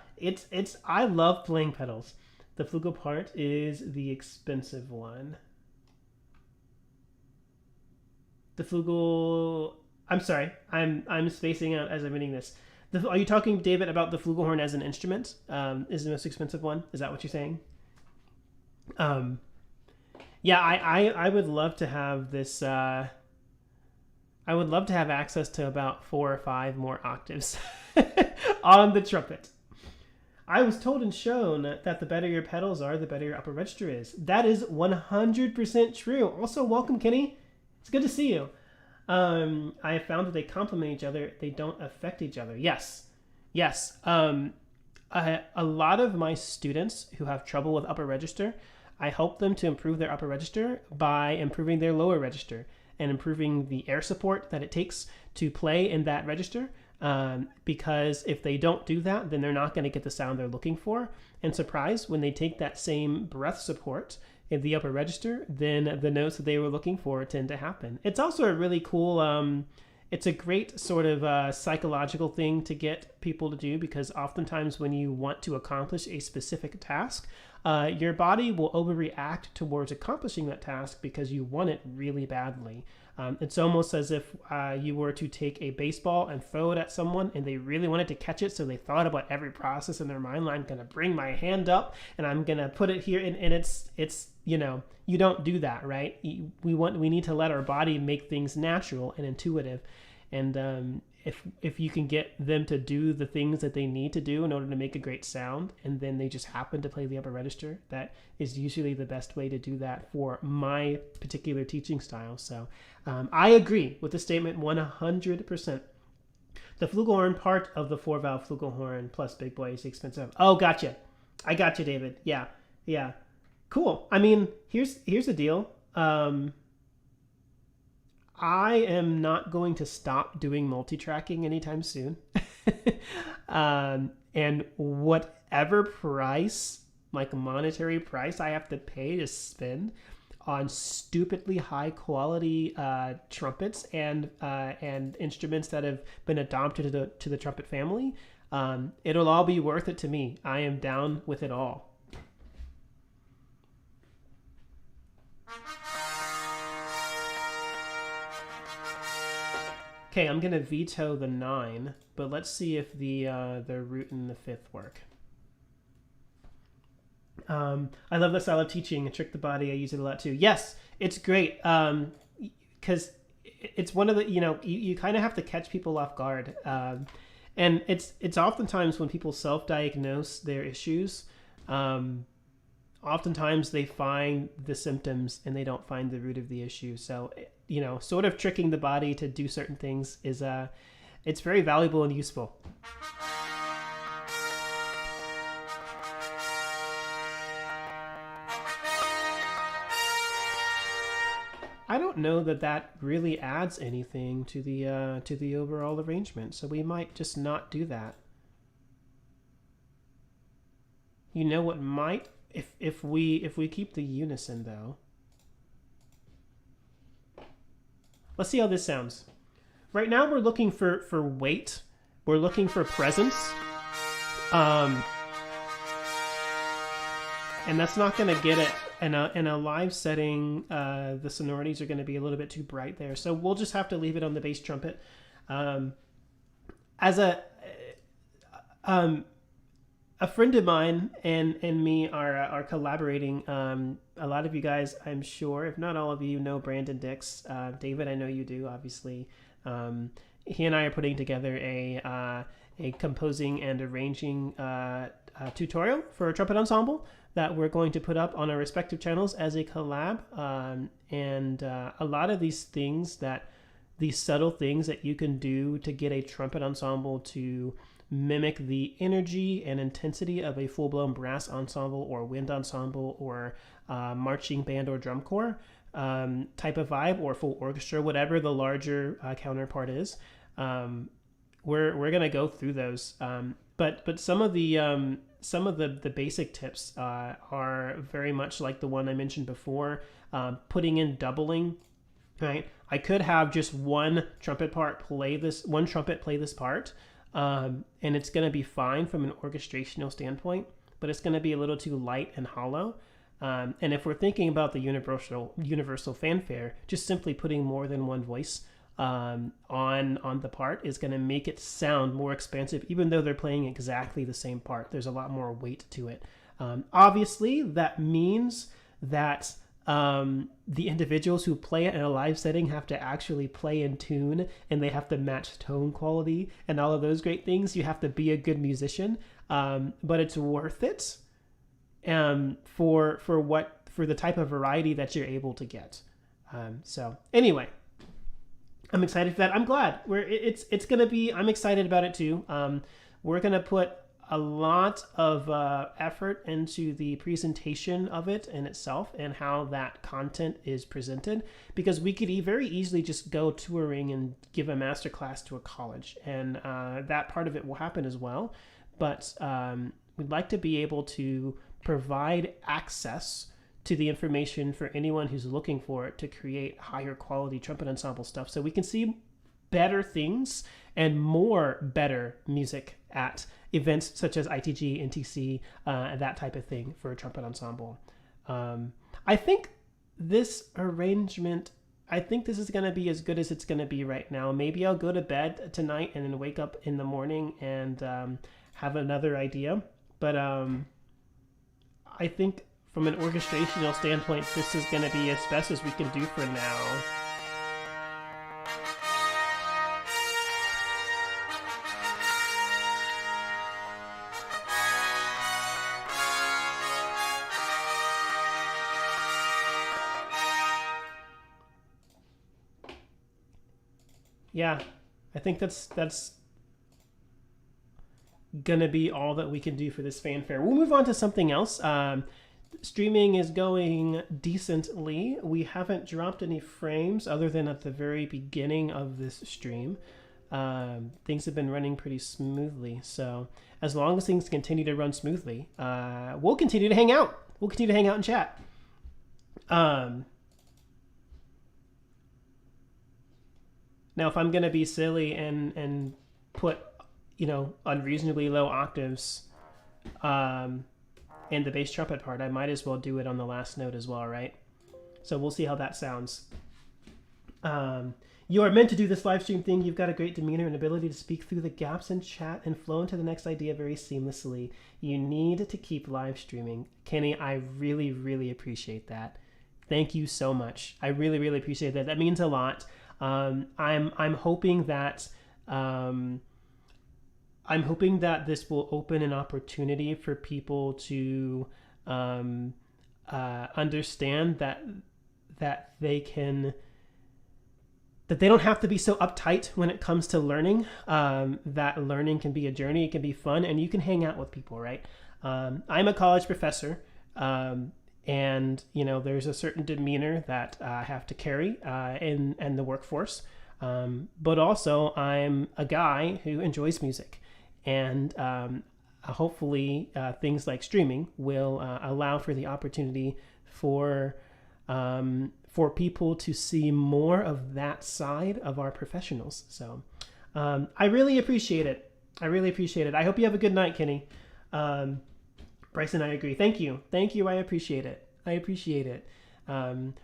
I love playing pedals. The flugel part is the expensive one. The flugel. I'm sorry. I'm spacing out as I'm reading this. Are you talking, David, about the flugelhorn as an instrument? Is the most expensive one? Is that what you're saying? Yeah, I would love to have this. I would love to have access to about 4 or 5 more octaves on the trumpet. I was told and shown that the better your pedals are, the better your upper register is. That is 100% true. Also, welcome, Kenny. It's good to see you. I have found that they complement each other. They don't affect each other. Yes. A lot of my students who have trouble with upper register, I help them to improve their upper register by improving their lower register and improving the air support that it takes to play in that register. Because if they don't do that, then they're not going to get the sound they're looking for. And surprise, when they take that same breath support in the upper register, then the notes that they were looking for tend to happen. It's also a really cool, it's a great sort of psychological thing to get people to do, because oftentimes when you want to accomplish a specific task, your body will overreact towards accomplishing that task because you want it really badly. It's almost as if you were to take a baseball and throw it at someone and they really wanted to catch it, so they thought about every process in their mind. I'm going to bring my hand up and I'm going to put it here, and it's you don't do that, right? We need to let our body make things natural and intuitive, and if you can get them to do the things that they need to do in order to make a great sound, and then they just happen to play the upper register, that is usually the best way to do that for my particular teaching style. So I agree with the statement 100%. The flugelhorn part of the 4-valve flugelhorn plus big boy is expensive. Oh, gotcha. I got you, David. Yeah. Cool. I mean, here's the deal. I am not going to stop doing multi-tracking anytime soon. And whatever price, like monetary price, I have to pay to spend on stupidly high quality trumpets and instruments that have been adopted to the trumpet family, it'll all be worth it to me. I am down with it all. Okay, I'm gonna veto the 9, but let's see if the root and the 5th work. I love the style of teaching and Trick the Body. I use it a lot too. Yes, it's great, because it's one of the, you kind of have to catch people off guard, and it's oftentimes when people self-diagnose their issues. Oftentimes they find the symptoms and they don't find the root of the issue. So, sort of tricking the body to do certain things is it's very valuable and useful. I don't know that really adds anything to the overall arrangement, so we might just not do that. You know what might, if we keep the unison though. Let's see how this sounds. Right now we're looking for weight. We're looking for presence. And that's not going to get it in a live setting. The sonorities are going to be a little bit too bright there. So we'll just have to leave it on the bass trumpet. a friend of mine and me are collaborating. A lot of you guys, I'm sure, if not all of you, know Brandon Dix. David, I know you do, obviously. He and I are putting together a composing and arranging tutorial for a trumpet ensemble that we're going to put up on our respective channels as a collab. And a lot of these subtle things that you can do to get a trumpet ensemble to mimic the energy and intensity of a full-blown brass ensemble or wind ensemble or marching band or drum corps type of vibe, or full orchestra, whatever the larger counterpart is. We're gonna go through those, but some of the basic tips are very much like the one I mentioned before, putting in doubling. Right, I could have just one trumpet play this part, and it's going to be fine from an orchestrational standpoint, but it's going to be a little too light and hollow. And if we're thinking about the universal fanfare, just simply putting more than one voice on the part is going to make it sound more expansive, even though they're playing exactly the same part. There's a lot more weight to it. Obviously, that means that the individuals who play it in a live setting have to actually play in tune, and they have to match tone quality and all of those great things. You have to be a good musician, but it's worth it for the type of variety that you're able to get. So anyway, I'm excited for that. I'm glad it's gonna be. I'm excited about it too. We're gonna put a lot of effort into the presentation of it in itself and how that content is presented, because we could very easily just go touring and give a masterclass to a college, and that part of it will happen as well. But we'd like to be able to provide access to the information for anyone who's looking for it to create higher quality trumpet ensemble stuff, so we can see better things and more better music at events such as ITG, NTC, that type of thing for a trumpet ensemble. I think this arrangement, this is going to be as good as it's going to be right now. Maybe I'll go to bed tonight and then wake up in the morning and have another idea. But I think from an orchestrational standpoint, this is going to be as best as we can do for now. Yeah, I think that's gonna be all that we can do for this fanfare. We'll move on to something else. Streaming is going decently. We haven't dropped any frames other than at the very beginning of this stream. Things have been running pretty smoothly. So as long as things continue to run smoothly, we'll continue to hang out. We'll continue to hang out and chat. Now, if I'm going to be silly and put, unreasonably low octaves in the bass trumpet part, I might as well do it on the last note as well, right? So we'll see how that sounds. You are meant to do this live stream thing. You've got a great demeanor and ability to speak through the gaps in chat and flow into the next idea very seamlessly. You need to keep live streaming. Kenny, I really, really appreciate that. Thank you so much. I really, really appreciate that. That means a lot. I'm hoping that this will open an opportunity for people to understand that they don't have to be so uptight when it comes to learning. That learning can be a journey, it can be fun, and you can hang out with people, right? I'm a college professor. And, there's a certain demeanor that I have to carry in the workforce. But also, I'm a guy who enjoys music. And hopefully, things like streaming will allow for the opportunity for people to see more of that side of our professionals. So I really appreciate it. I hope you have a good night, Kenny. Bryson, I agree. Thank you. I appreciate it.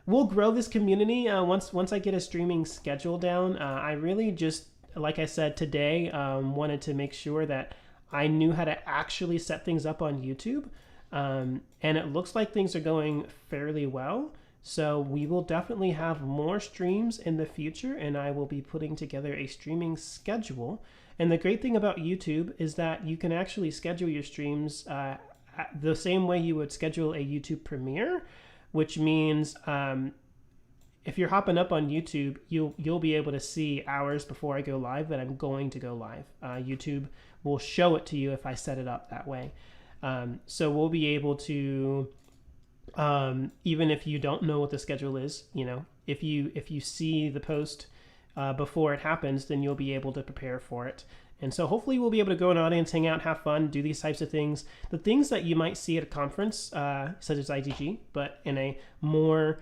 We'll grow this community once I get a streaming schedule down. I really just, like I said today, wanted to make sure that I knew how to actually set things up on YouTube. And it looks like things are going fairly well. So we will definitely have more streams in the future, and I will be putting together a streaming schedule. And the great thing about YouTube is that you can actually schedule your streams the same way you would schedule a YouTube premiere, which means if you're hopping up on YouTube, you'll be able to see hours before I go live that I'm going to go live. YouTube will show it to you if I set it up that way. So we'll be able to, even if you don't know what the schedule is, if you see the post before it happens, then you'll be able to prepare for it. And so hopefully we'll be able to go in audience, hang out, have fun, do these types of things. The things that you might see at a conference, such as ITG, but in a more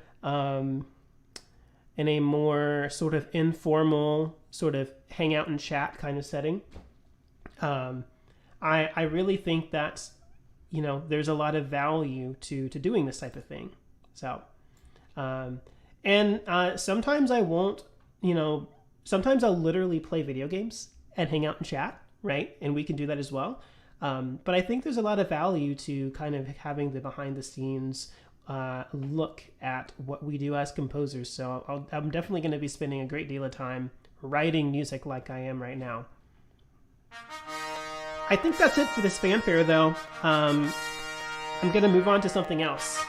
sort of informal, sort of hang out and chat kind of setting. I really think that's, there's a lot of value to doing this type of thing. So, and sometimes I won't, sometimes I'll literally play video games and hang out and chat, right? And we can do that as well. But I think there's a lot of value to kind of having the behind the scenes look at what we do as composers. So I'm definitely going to be spending a great deal of time writing music like I am right now. I think that's it for this fanfare, though. I'm going to move on to something else.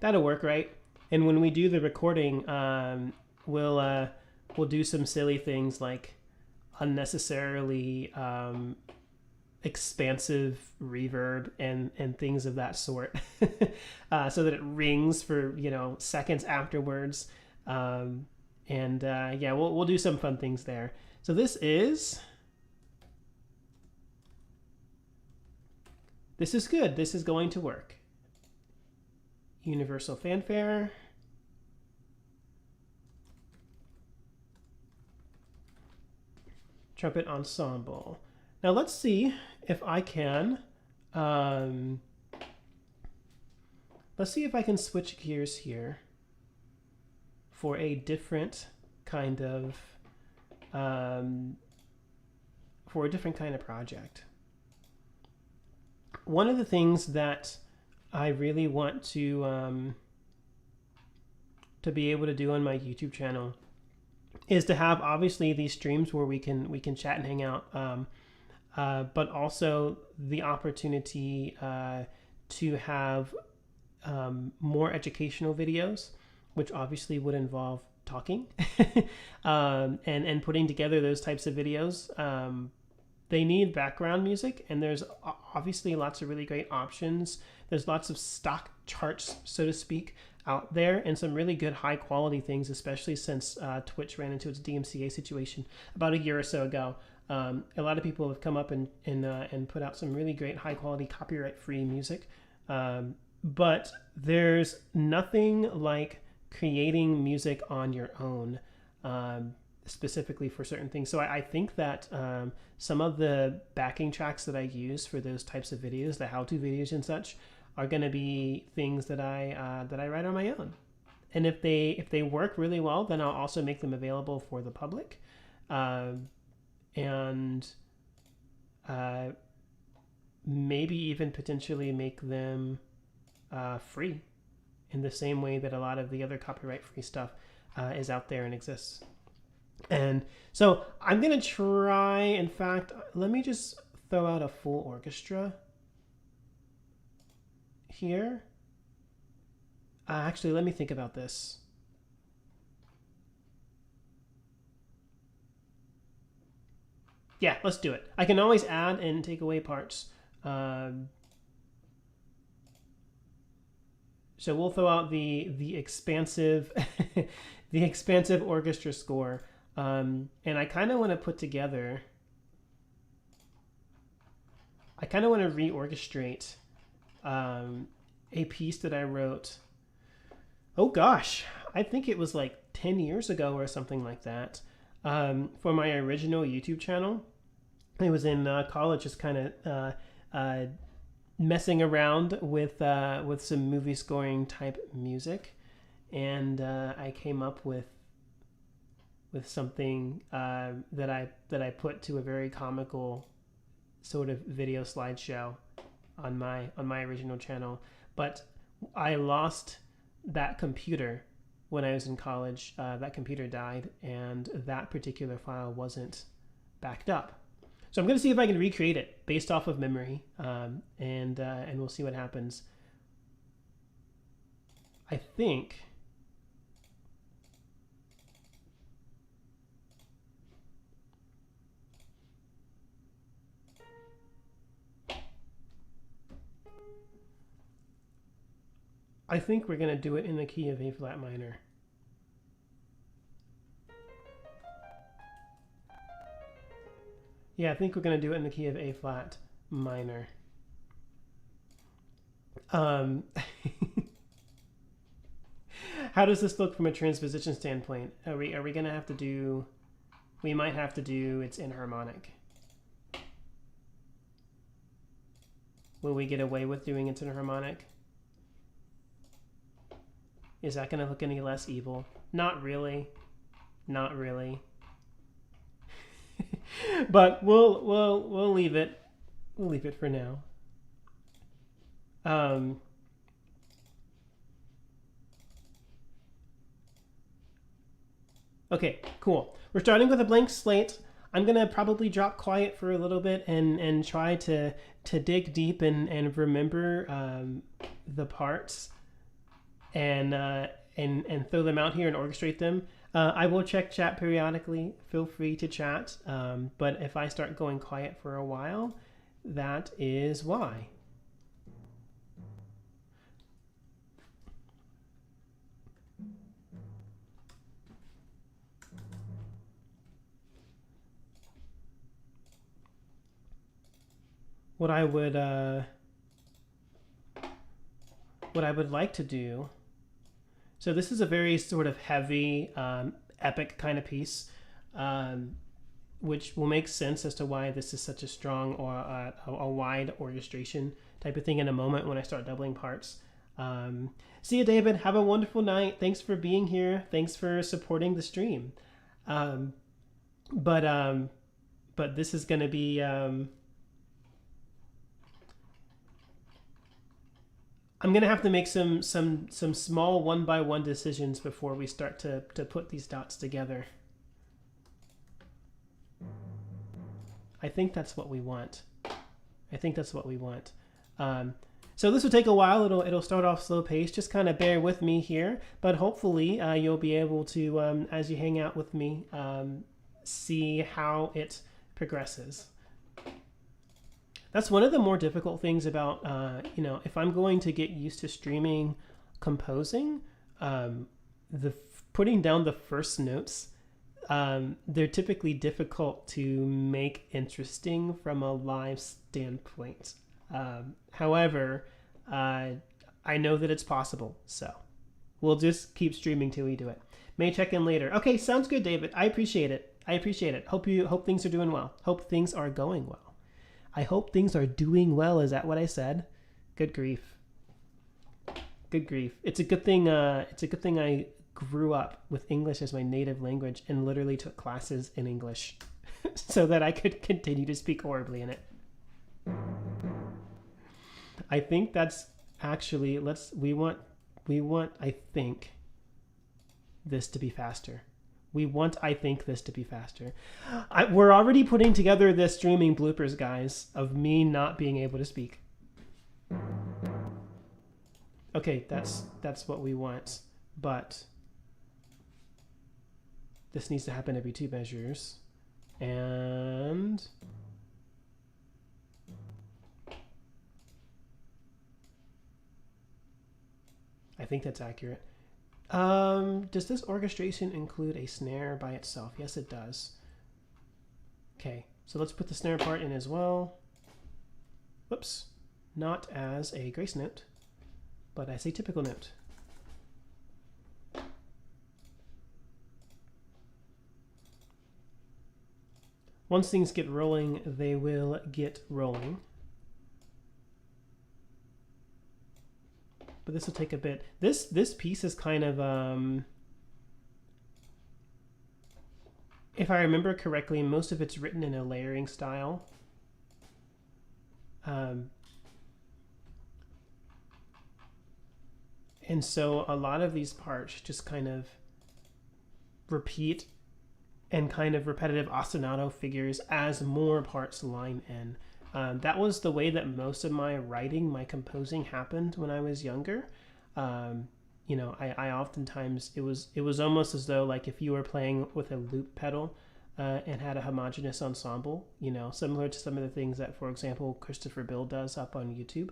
That'll work, right? And when we do the recording, we'll do some silly things like unnecessarily expansive reverb and things of that sort, so that it rings for seconds afterwards. Yeah, we'll do some fun things there. So this is good. This is going to work. Universal fanfare. Trumpet ensemble. Now let's see if I can switch gears here for a different kind of project. One of the things that I really want to be able to do on my YouTube channel is to have obviously these streams where we can chat and hang out, but also the opportunity to have more educational videos, which obviously would involve talking and putting together those types of videos. They need background music, and there's obviously lots of really great options. There's lots of stock charts, so to speak, out there, and some really good high quality things, especially since Twitch ran into its DMCA situation about a year or so ago. A lot of people have come up and put out some really great high quality copyright free music. But there's nothing like creating music on your own, specifically for certain things. So I think that some of the backing tracks that I use for those types of videos, the how-to videos and such, are going to be things that I write on my own. And if they work really well, then I'll also make them available for the public, and maybe even potentially make them free, in the same way that a lot of the other copyright-free stuff is out there and exists. And so I'm going to try, in fact, let me just throw out a full orchestra here. Actually, let me think about this. Yeah, let's do it. I can always add and take away parts. So we'll throw out the expansive the expansive orchestra score, and I kind of want to put together. I kind of want to reorchestrate a piece that I wrote. Oh gosh, I think it was like 10 years ago or something like that, for my original YouTube channel. It was in college, just kind of messing around with some movie scoring type music, and I came up with something that I put to a very comical sort of video slideshow on my original channel. But I lost that computer when I was in college. That computer died, and that particular file wasn't backed up. So I'm going to see if I can recreate it based off of memory, and we'll see what happens. I think we're going to do it in the key of A flat minor. Yeah, I think we're going to do it in the key of A flat minor. How does this look from a transposition standpoint? Are we going to have to do... We might have to do it's inharmonic. Will we get away with doing it's inharmonic? Is that going to look any less evil? Not really. Not really. But we'll leave it. We'll leave it for now. Okay, cool. We're starting with a blank slate. I'm gonna probably drop quiet for a little bit and try to dig deep and remember the parts and throw them out here and orchestrate them. I will check chat periodically. Feel free to chat. But if I start going quiet for a while, that is why. What I would like to do. So this is a very sort of heavy, epic kind of piece, which will make sense as to why this is such a strong or a wide orchestration type of thing in a moment when I start doubling parts. See you, David. Have a wonderful night. Thanks for being here. Thanks for supporting the stream. But this is going to be... I'm gonna have to make some small one-by-one decisions before we start to put these dots together. I think that's what we want. So this will take a while. It'll start off slow pace. Just kind of bear with me here, but hopefully you'll be able to, as you hang out with me, see how it progresses. That's one of the more difficult things about, if I'm going to get used to streaming composing, putting down the first notes, they're typically difficult to make interesting from a live standpoint. However, I know that it's possible, so we'll just keep streaming till we do it. May check in later. Okay, sounds good, David. I appreciate it. Hope things are doing well. Hope things are going well. I hope things are doing well. Is that what I said? Good grief. Good grief. It's a good thing I grew up with English as my native language and literally took classes in English so that I could continue to speak horribly in it. I think that's actually we want I think this to be faster. We're already putting together this streaming bloopers, guys, of me not being able to speak. Okay, that's what we want, but this needs to happen every 2 measures, and I think that's accurate. Does this orchestration include a snare by itself? Yes, it does. Okay, so let's put the snare part in as well. Whoops, not as a grace note, but as a typical note. Once things get rolling, they will get rolling. but this will take a bit. This piece is kind of, if I remember correctly, most of it's written in a layering style. And so a lot of these parts just kind of repeat and kind of repetitive ostinato figures as more parts line in. That was the way that most of my writing, my composing happened when I was younger. You know, I oftentimes, it was almost as though like if you were playing with a loop pedal and had a homogeneous ensemble, you know, similar to some of the things that, for example, Christopher Bill does up on YouTube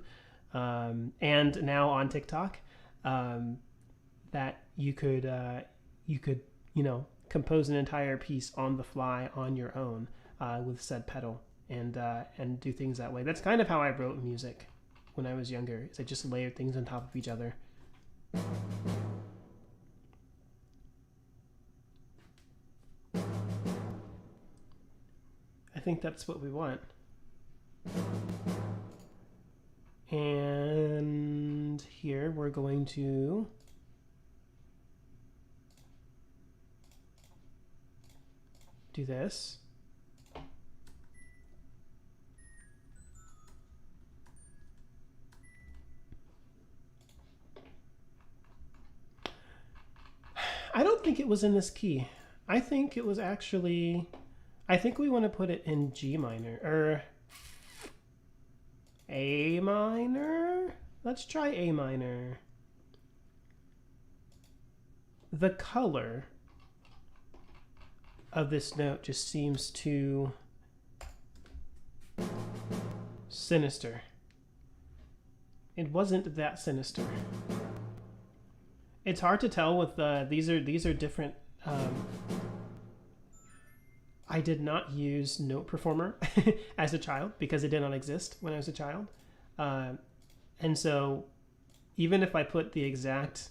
and now on TikTok, that you could, you know, compose an entire piece on the fly on your own with said pedal and do things that way. That's kind of how I wrote music when I was younger, is I just layered things on top of each other. I think that's what we want. And here we're going to do this. I don't think it was in this key. I think it was actually, I think we want to put it in G minor, or A minor? Let's try A minor. The color of this note just seems too sinister. It wasn't that sinister. It's hard to tell with these are different. I did not use Note Performer as a child because it did not exist when I was a child, and so even if I put the exact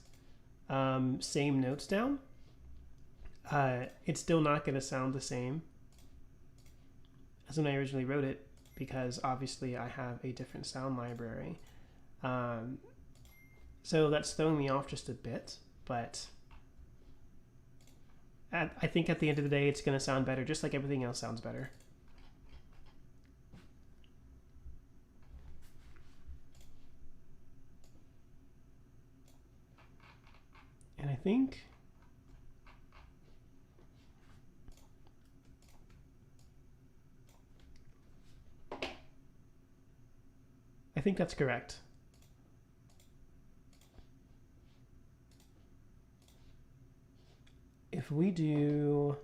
same notes down, it's still not going to sound the same as when I originally wrote it, because obviously I have a different sound library. So that's throwing me off just a bit, but I think at the end of the day, it's going to sound better, just like everything else sounds better. And I think that's correct. If we do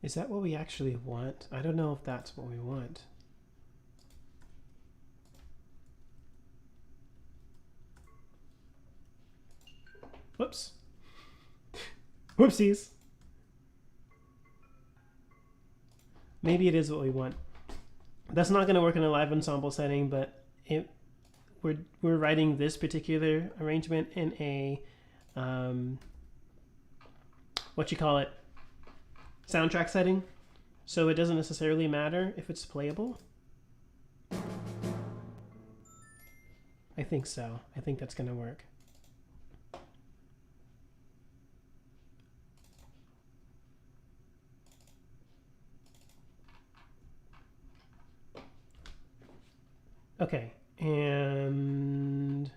is that what we actually want? I don't know if that's what we want. Whoops. Whoopsies. Maybe it is what we want. That's not going to work in a live ensemble setting, but we're writing this particular arrangement in a what you call it, soundtrack setting, so it doesn't necessarily matter if it's playable. I think so. I think that's going to work. Okay, and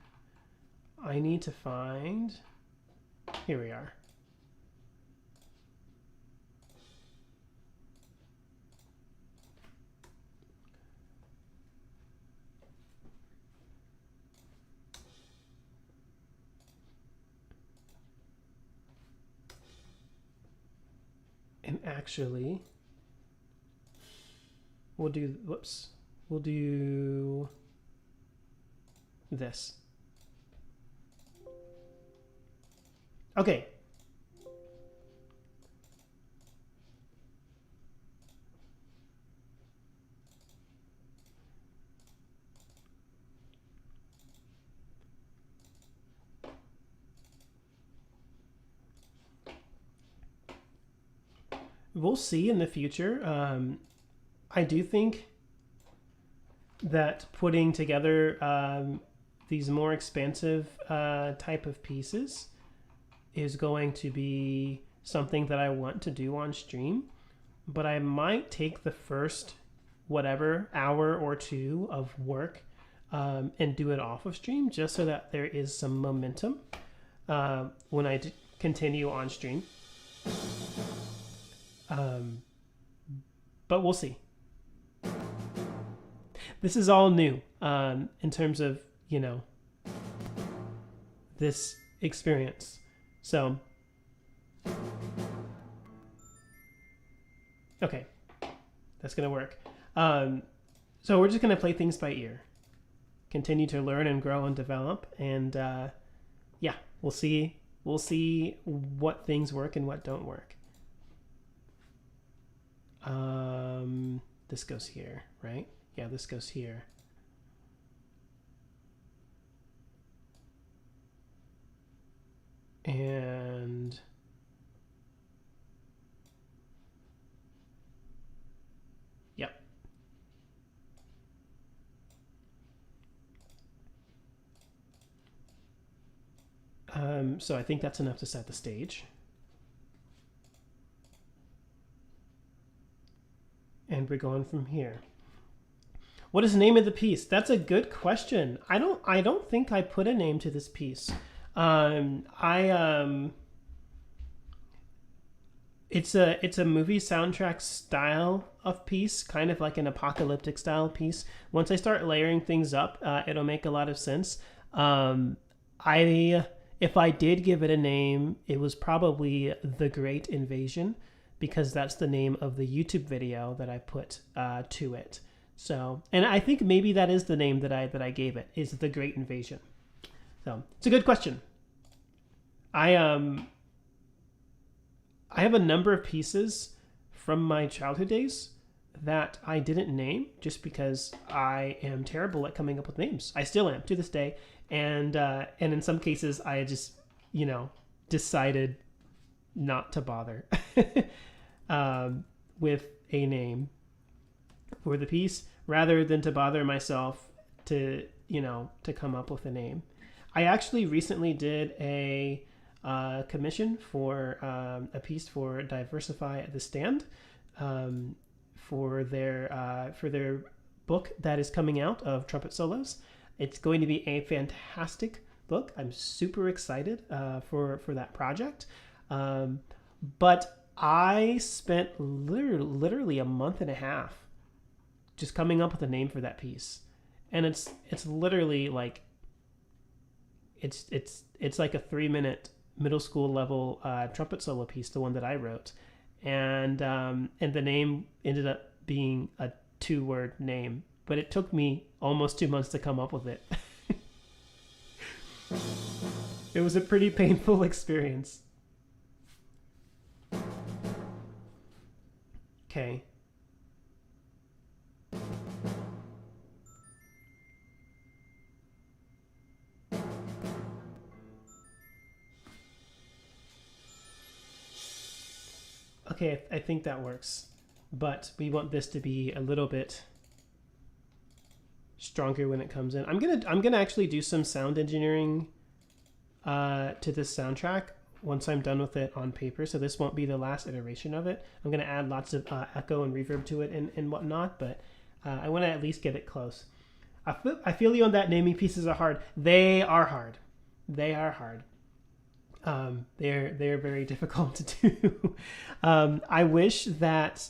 I need to find, here we are. And actually, we'll do, whoops. We'll do this. Okay. we'll see in the future. I do think that putting together these more expansive type of pieces is going to be something that I want to do on stream, but I might take the first whatever hour or two of work and do it off of stream just so that there is some momentum when I continue on stream. But we'll see. This is all new in terms of, you know, this experience. So, okay, that's going to work. So we're just going to play things by ear. Continue to learn and grow and develop. And yeah, we'll see what things work and what don't work. This goes here, right? Yeah, this goes here. And yep. So I think that's enough to set the stage. And we're going from here. What is the name of the piece? That's a good question. I don't think I put a name to this piece. It's a movie soundtrack style of piece, kind of like an apocalyptic style piece. Once I start layering things up, it'll make a lot of sense. If I did give it a name, it was probably The Great Invasion, because that's the name of the YouTube video that I put to it. So, and I think maybe that is the name that I gave it, is The Great Invasion. So it's a good question. I have a number of pieces from my childhood days that I didn't name just because I am terrible at coming up with names. I still am to this day, and in some cases I just, you know, decided not to bother with a name for the piece rather than to bother myself to, you know, to come up with a name. I actually recently did a commission for a piece for Diversify the Stand for their book that is coming out of trumpet solos. It's going to be a fantastic book. I'm super excited for that project. But I spent literally a month and a half just coming up with a name for that piece, and it's literally like it's like a 3-minute middle school level trumpet solo piece, the one that I wrote, and the name ended up being a 2-word name, but it took me almost 2 months to come up with it. It was a pretty painful experience. Okay. Okay, I think that works, but we want this to be a little bit stronger when it comes in. I'm gonna actually do some sound engineering to this soundtrack once I'm done with it on paper. So this won't be the last iteration of it. I'm gonna add lots of echo and reverb to it and whatnot, but I want to at least get it close. I feel you on that. Naming pieces are hard. They are hard. They are hard. They're very difficult to do. I wish that,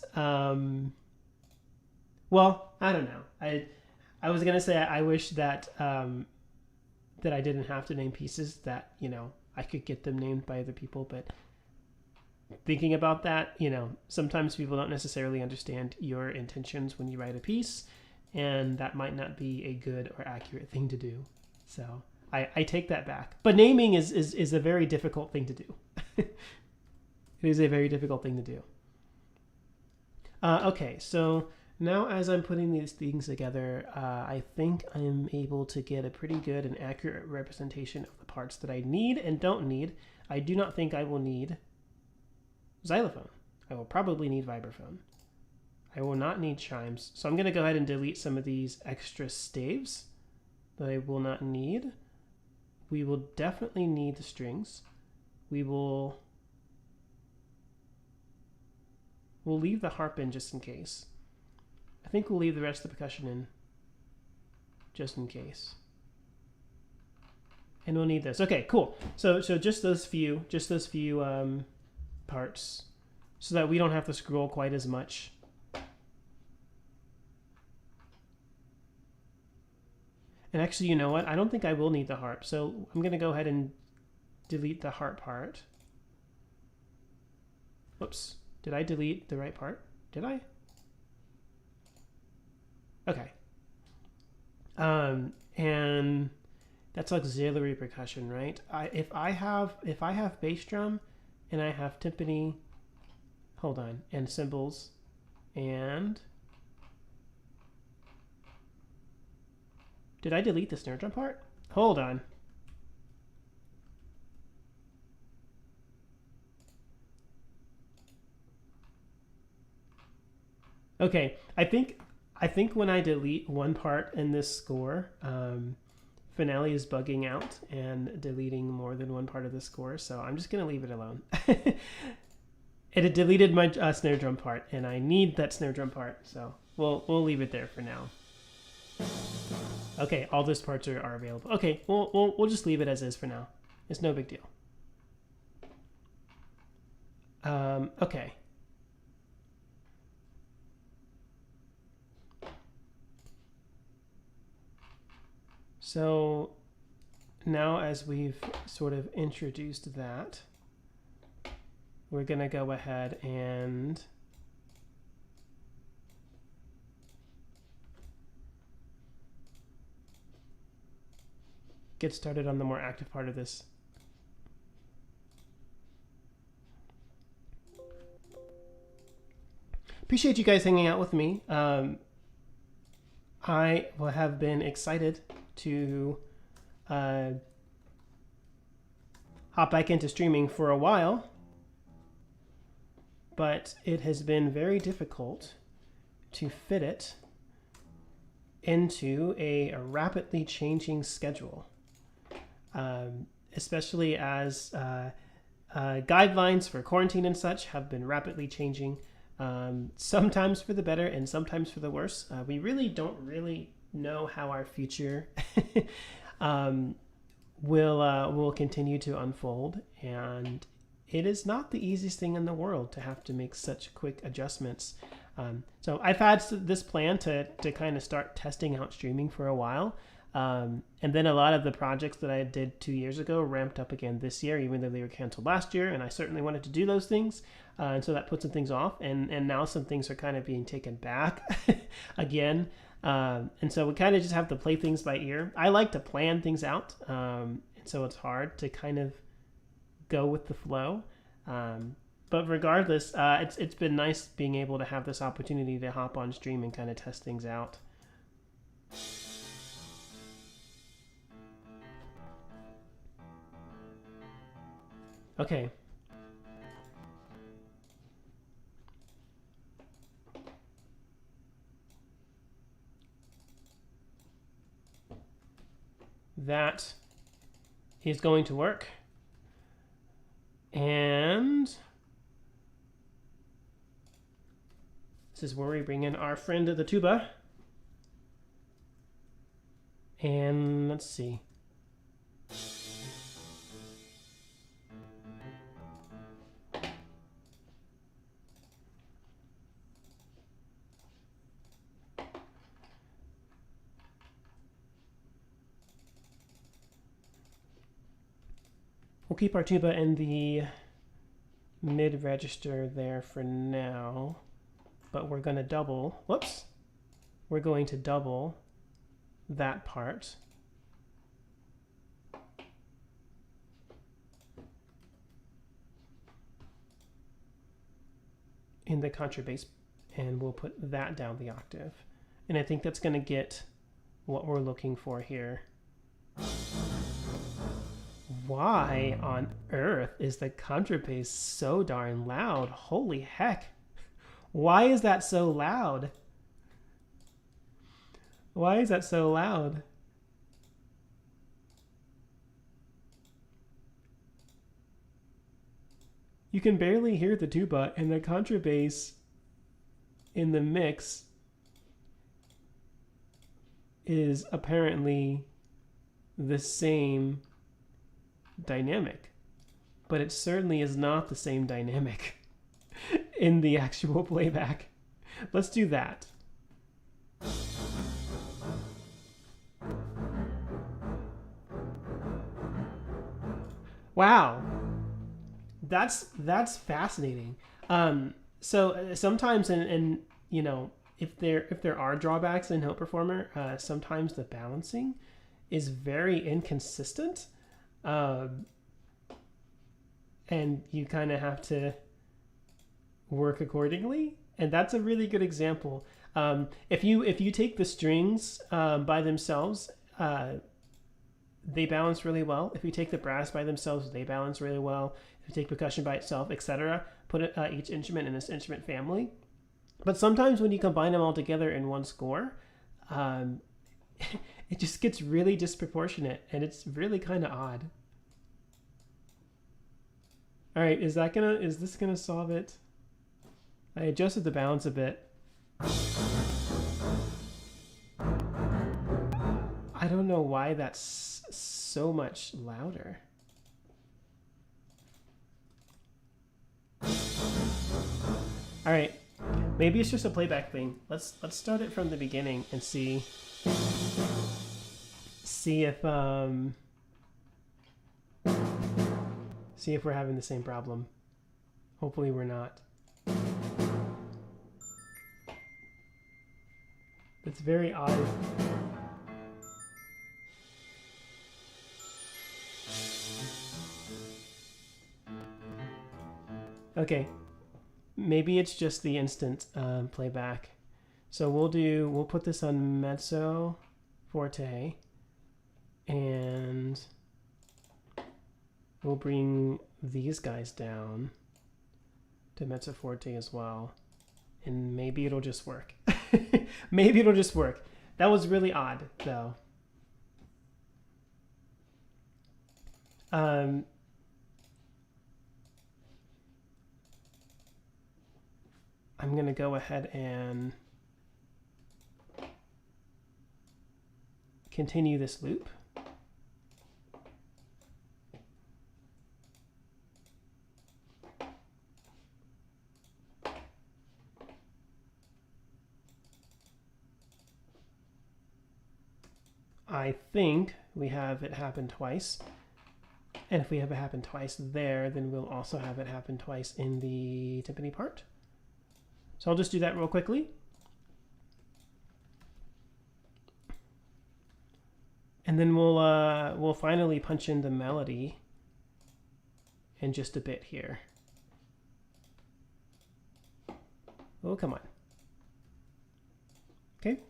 well, I don't know. I was going to say, I wish that, that I didn't have to name pieces, that, you know, I could get them named by other people, but thinking about that, you know, sometimes people don't necessarily understand your intentions when you write a piece, and that might not be a good or accurate thing to do. So I take that back. But naming is a very difficult thing to do. It is a very difficult thing to do. Okay, so now as I'm putting these things together, I think I'm able to get a pretty good and accurate representation of the parts that I need and don't need. I do not think I will need xylophone. I will probably need vibraphone. I will not need chimes. So I'm going to go ahead and delete some of these extra staves that I will not need. We will definitely need the strings. We'll leave the harp in just in case. I think we'll leave the rest of the percussion in just in case. And we'll need this. Okay, cool. So just those few parts, so that we don't have to scroll quite as much. And actually, you know what? I don't think I will need the harp. So I'm going to go ahead and delete the harp part. Whoops. Did I delete the right part? Did I? Okay. And that's auxiliary percussion, right? If I have bass drum and I have timpani, hold on, and cymbals, and did I delete the snare drum part? Hold on. Okay, I think when I delete one part in this score, Finale is bugging out and deleting more than one part of the score, so I'm just gonna leave it alone. It had deleted my snare drum part, and I need that snare drum part, so we'll leave it there for now. Okay, all those parts are available. Okay, we'll just leave it as is for now. It's no big deal. Okay. So now, as we've sort of introduced that, we're going to go ahead and get started on the more active part of this. Appreciate you guys hanging out with me. I have been excited to hop back into streaming for a while, but it has been very difficult to fit it into a rapidly changing schedule, especially as guidelines for quarantine and such have been rapidly changing, sometimes for the better and sometimes for the worse. We really don't know how our future will continue to unfold, and it is not the easiest thing in the world to have to make such quick adjustments. So I've had this plan to kind of start testing out streaming for a while, and then a lot of the projects that I did 2 years ago ramped up again this year, even though they were canceled last year, and I certainly wanted to do those things, and so that put some things off, and now some things are kind of being taken back again. And so we kind of just have to play things by ear. I like to plan things out, and so it's hard to kind of go with the flow. But regardless, it's been nice being able to have this opportunity to hop on stream and kind of test things out. Okay. That is going to work. And this is where we bring in our friend the tuba. And let's see. We'll keep our tuba in the mid register there for now, but we're going to double, whoops, we're going to double that part. In the contrabass, and we'll put that down the octave. And I think that's going to get what we're looking for here. Why on earth is the contrabass so darn loud? Holy heck. Why is that so loud? Why is that so loud? You can barely hear the tuba, and the contrabass in the mix is apparently the same dynamic, but it certainly is not the same dynamic in the actual playback. Let's do that. Wow, that's fascinating. So sometimes in you know, if there are drawbacks in Note Performer, sometimes the balancing is very inconsistent, and you kind of have to work accordingly. And that's a really good example. If you take the strings by themselves, they balance really well. If you take the brass by themselves, they balance really well. If you take percussion by itself, etc., put each instrument in this instrument family. But sometimes when you combine them all together in one score, it just gets really disproportionate, and it's really kind of odd. All right, is this gonna solve it? I adjusted the balance a bit. I don't know why that's so much louder. All right, maybe it's just a playback thing. Let's start it from the beginning and see if we're having the same problem. Hopefully we're not. It's very odd. Okay, maybe it's just the instant playback. So we'll put this on mezzo forte, and we'll bring these guys down to mezzo forte as well, and maybe it'll just work. Maybe it'll just work. That was really odd, though. I'm gonna go ahead and continue this loop. I think we have it happen twice. And if we have it happen twice there, then we'll also have it happen twice in the timpani part. So I'll just do that real quickly. And then we'll finally punch in the melody in just a bit here. Oh, come on. Okay.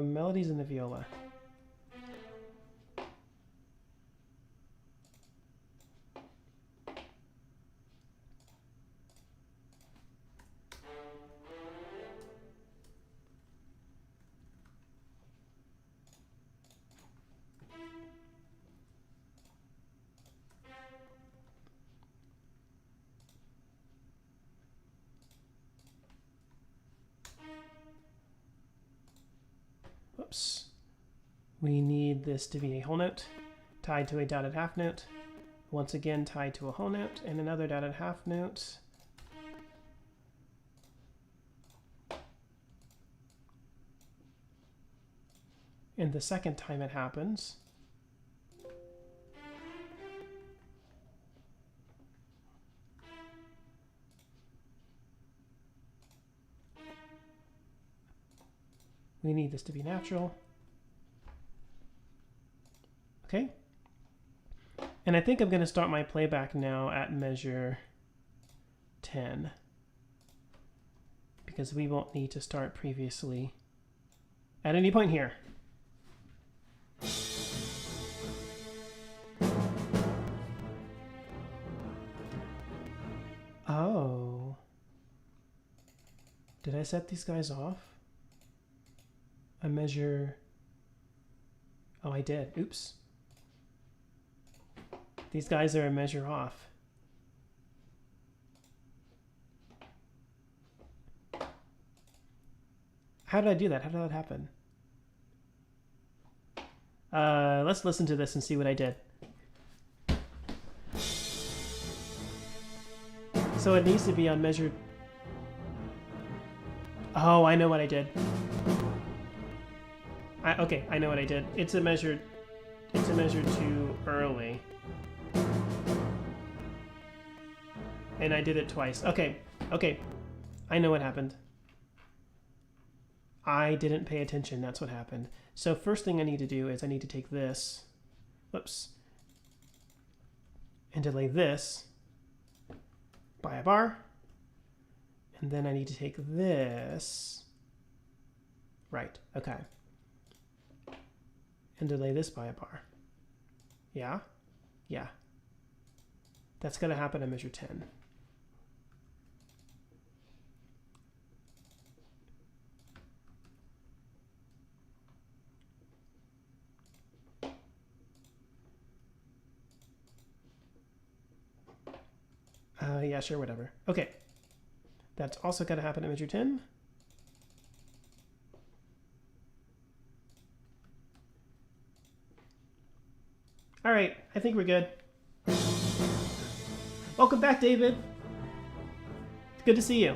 Melodies in the viola. Whoops. We need this to be a whole note tied to a dotted half note. Once again tied to a whole note and another dotted half note. And the second time it happens, we need this to be natural. Okay. And I think I'm going to start my playback now at measure 10, because we won't need to start previously at any point here. Oh. Did I set these guys off? A measure... Oh, I did. Oops. These guys are a measure off. How did I do that? How did that happen? Let's listen to this and see what I did. So it needs to be on measure... Oh, I know what I did. Okay, I know what I did. It's a measure too early. And I did it twice. Okay, okay. I know what happened. I didn't pay attention, that's what happened. So first thing I need to do is I need to take this, whoops, and delay this by a bar. And then I need to take this, right, okay, and delay this by a bar. Yeah? Yeah. That's gonna happen at measure 10. Yeah, sure, whatever. Okay. That's also got to happen at measure 10. All right, I think we're good. Welcome back, David. It's good to see you.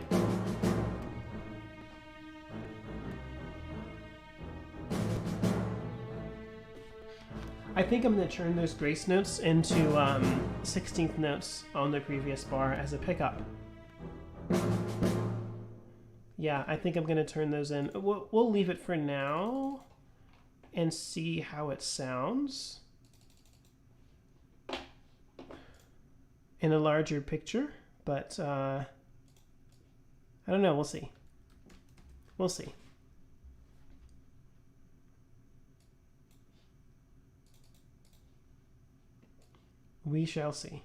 I think I'm going to turn those grace notes into 16th notes on the previous bar as a pickup. Yeah, I think I'm going to turn those in. We'll leave it for now and see how it sounds in a larger picture, but I don't know. We'll see. We'll see. We shall see.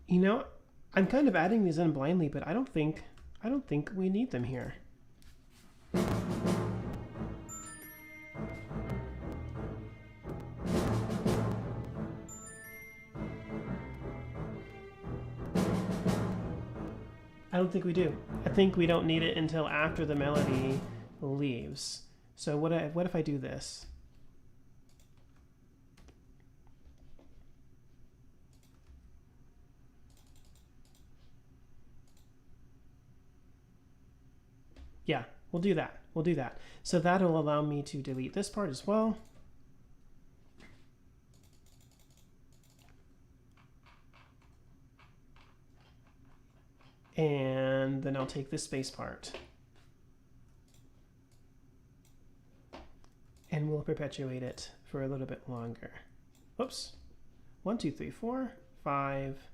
You know, I'm kind of adding these in blindly, but I don't think we need them here. I don't think we do. I think we don't need it until after the melody leaves. So what if I do this? Yeah, we'll do that. We'll do that. So that'll allow me to delete this part as well. And then I'll take this space part. And we'll perpetuate it for a little bit longer. Whoops. 1, 2, 3, 4, 5,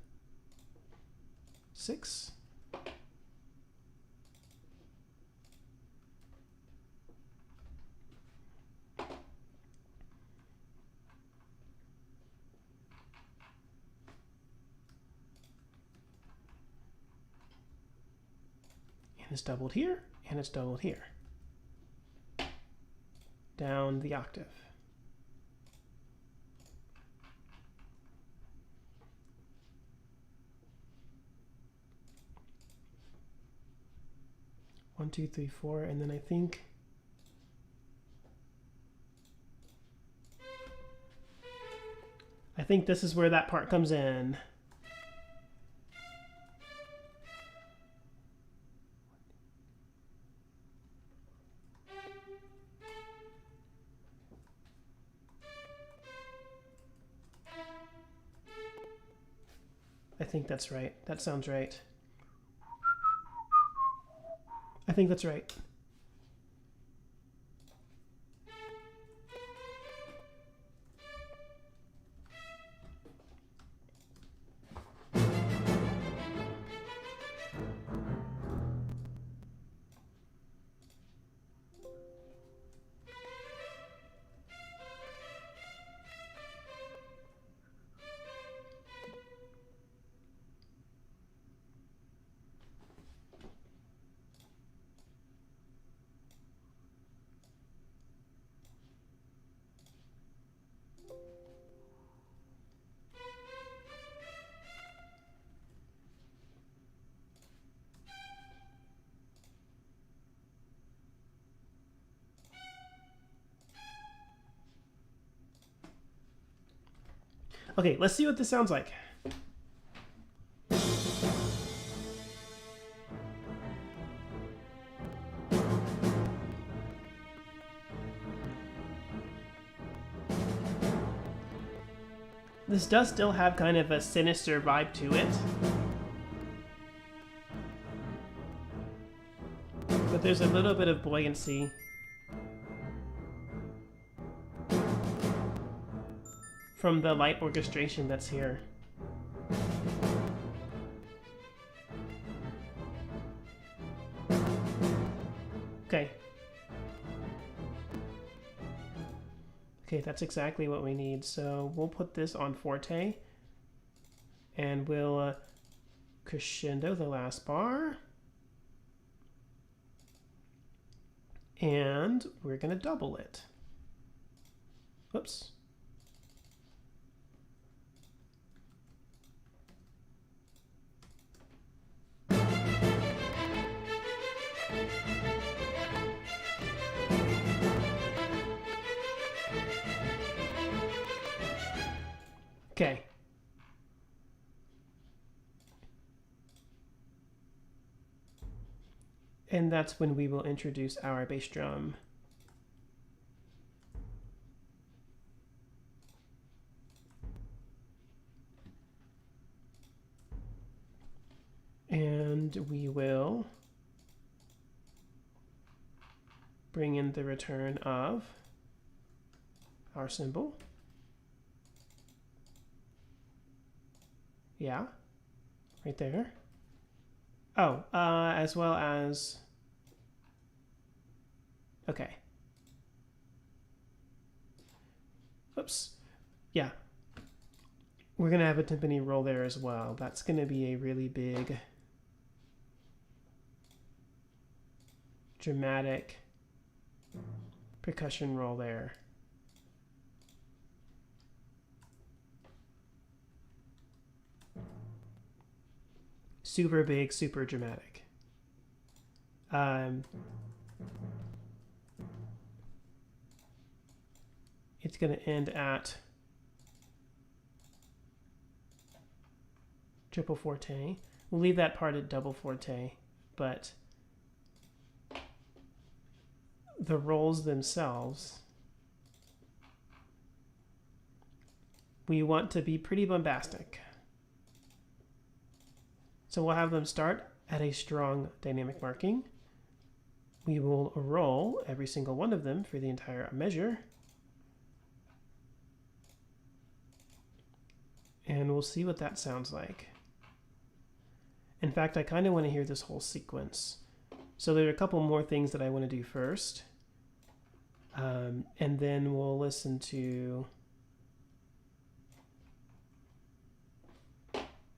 6. And it's doubled here, and it's doubled here. Down the octave. One, two, three, four, and then I think this is where that part comes in. I think that's right. That sounds right. I think that's right. Okay, let's see what this sounds like. This does still have kind of a sinister vibe to it. But there's a little bit of buoyancy. From the light orchestration that's here. Okay. Okay, that's exactly what we need. So we'll put this on forte. And we'll crescendo the last bar. And we're going to double it. Whoops. Okay. And that's when we will introduce our bass drum. And we will bring in the return of our cymbal. Yeah, right there. Oh, as well as, okay. Oops. Yeah. We're going to have a timpani roll there as well. That's going to be a really big, dramatic percussion roll there. Super big, super dramatic. It's going to end at triple forte. We'll leave that part at double forte, but the rolls themselves, we want to be pretty bombastic. So we'll have them start at a strong dynamic marking. We will roll every single one of them for the entire measure. And we'll see what that sounds like. In fact, I kind of want to hear this whole sequence. So there are a couple more things that I want to do first. And then we'll listen to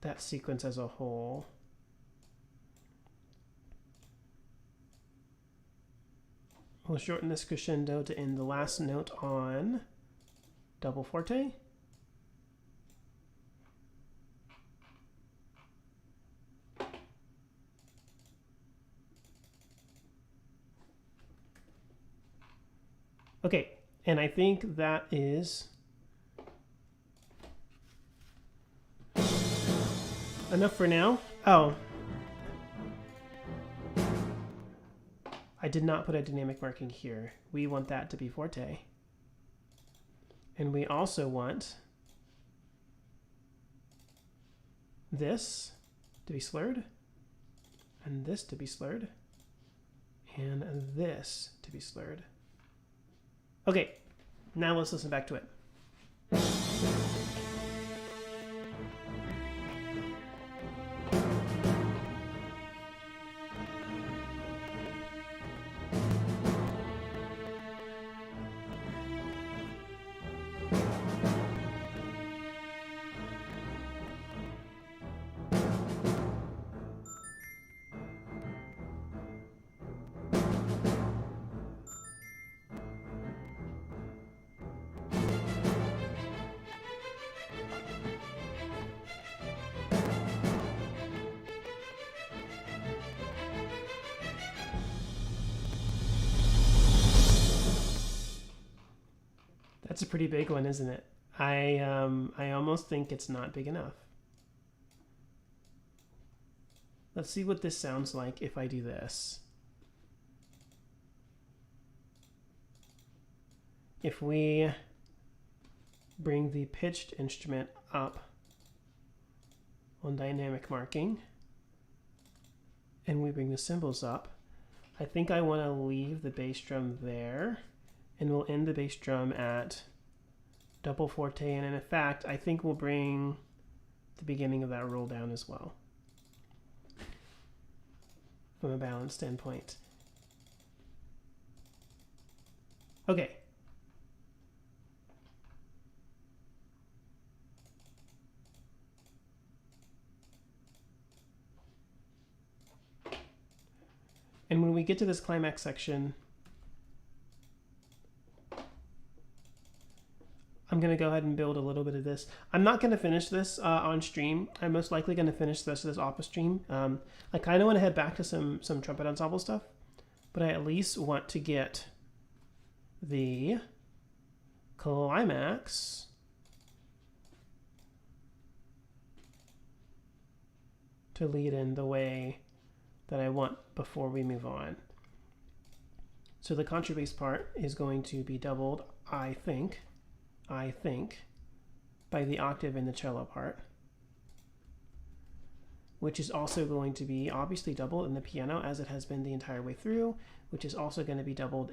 that sequence as a whole. We'll shorten this crescendo to end the last note on double forte. Okay, and I think that is enough for now. Oh, I did not put a dynamic marking here. We want that to be forte. And we also want this to be slurred, and this to be slurred, and this to be slurred. Okay, now let's listen back to it. That's a pretty big one, isn't it? I almost think it's not big enough. Let's see what this sounds like if I do this. If we bring the pitched instrument up on dynamic marking, and we bring the cymbals up, I think I want to leave the bass drum there, and we'll end the bass drum at double forte, and in fact, I think we'll bring the beginning of that roll down as well from a balance standpoint. Okay. And when we get to this climax section, I'm going to go ahead and build a little bit of this. I'm not going to finish this on stream. I'm most likely going to finish this off a stream. I kind of want to head back to some trumpet ensemble stuff, but I at least want to get the climax to lead in the way that I want before we move on. So the contrabass part is going to be doubled, I think, by the octave in the cello part, which is also going to be obviously doubled in the piano as it has been the entire way through, which is also going to be doubled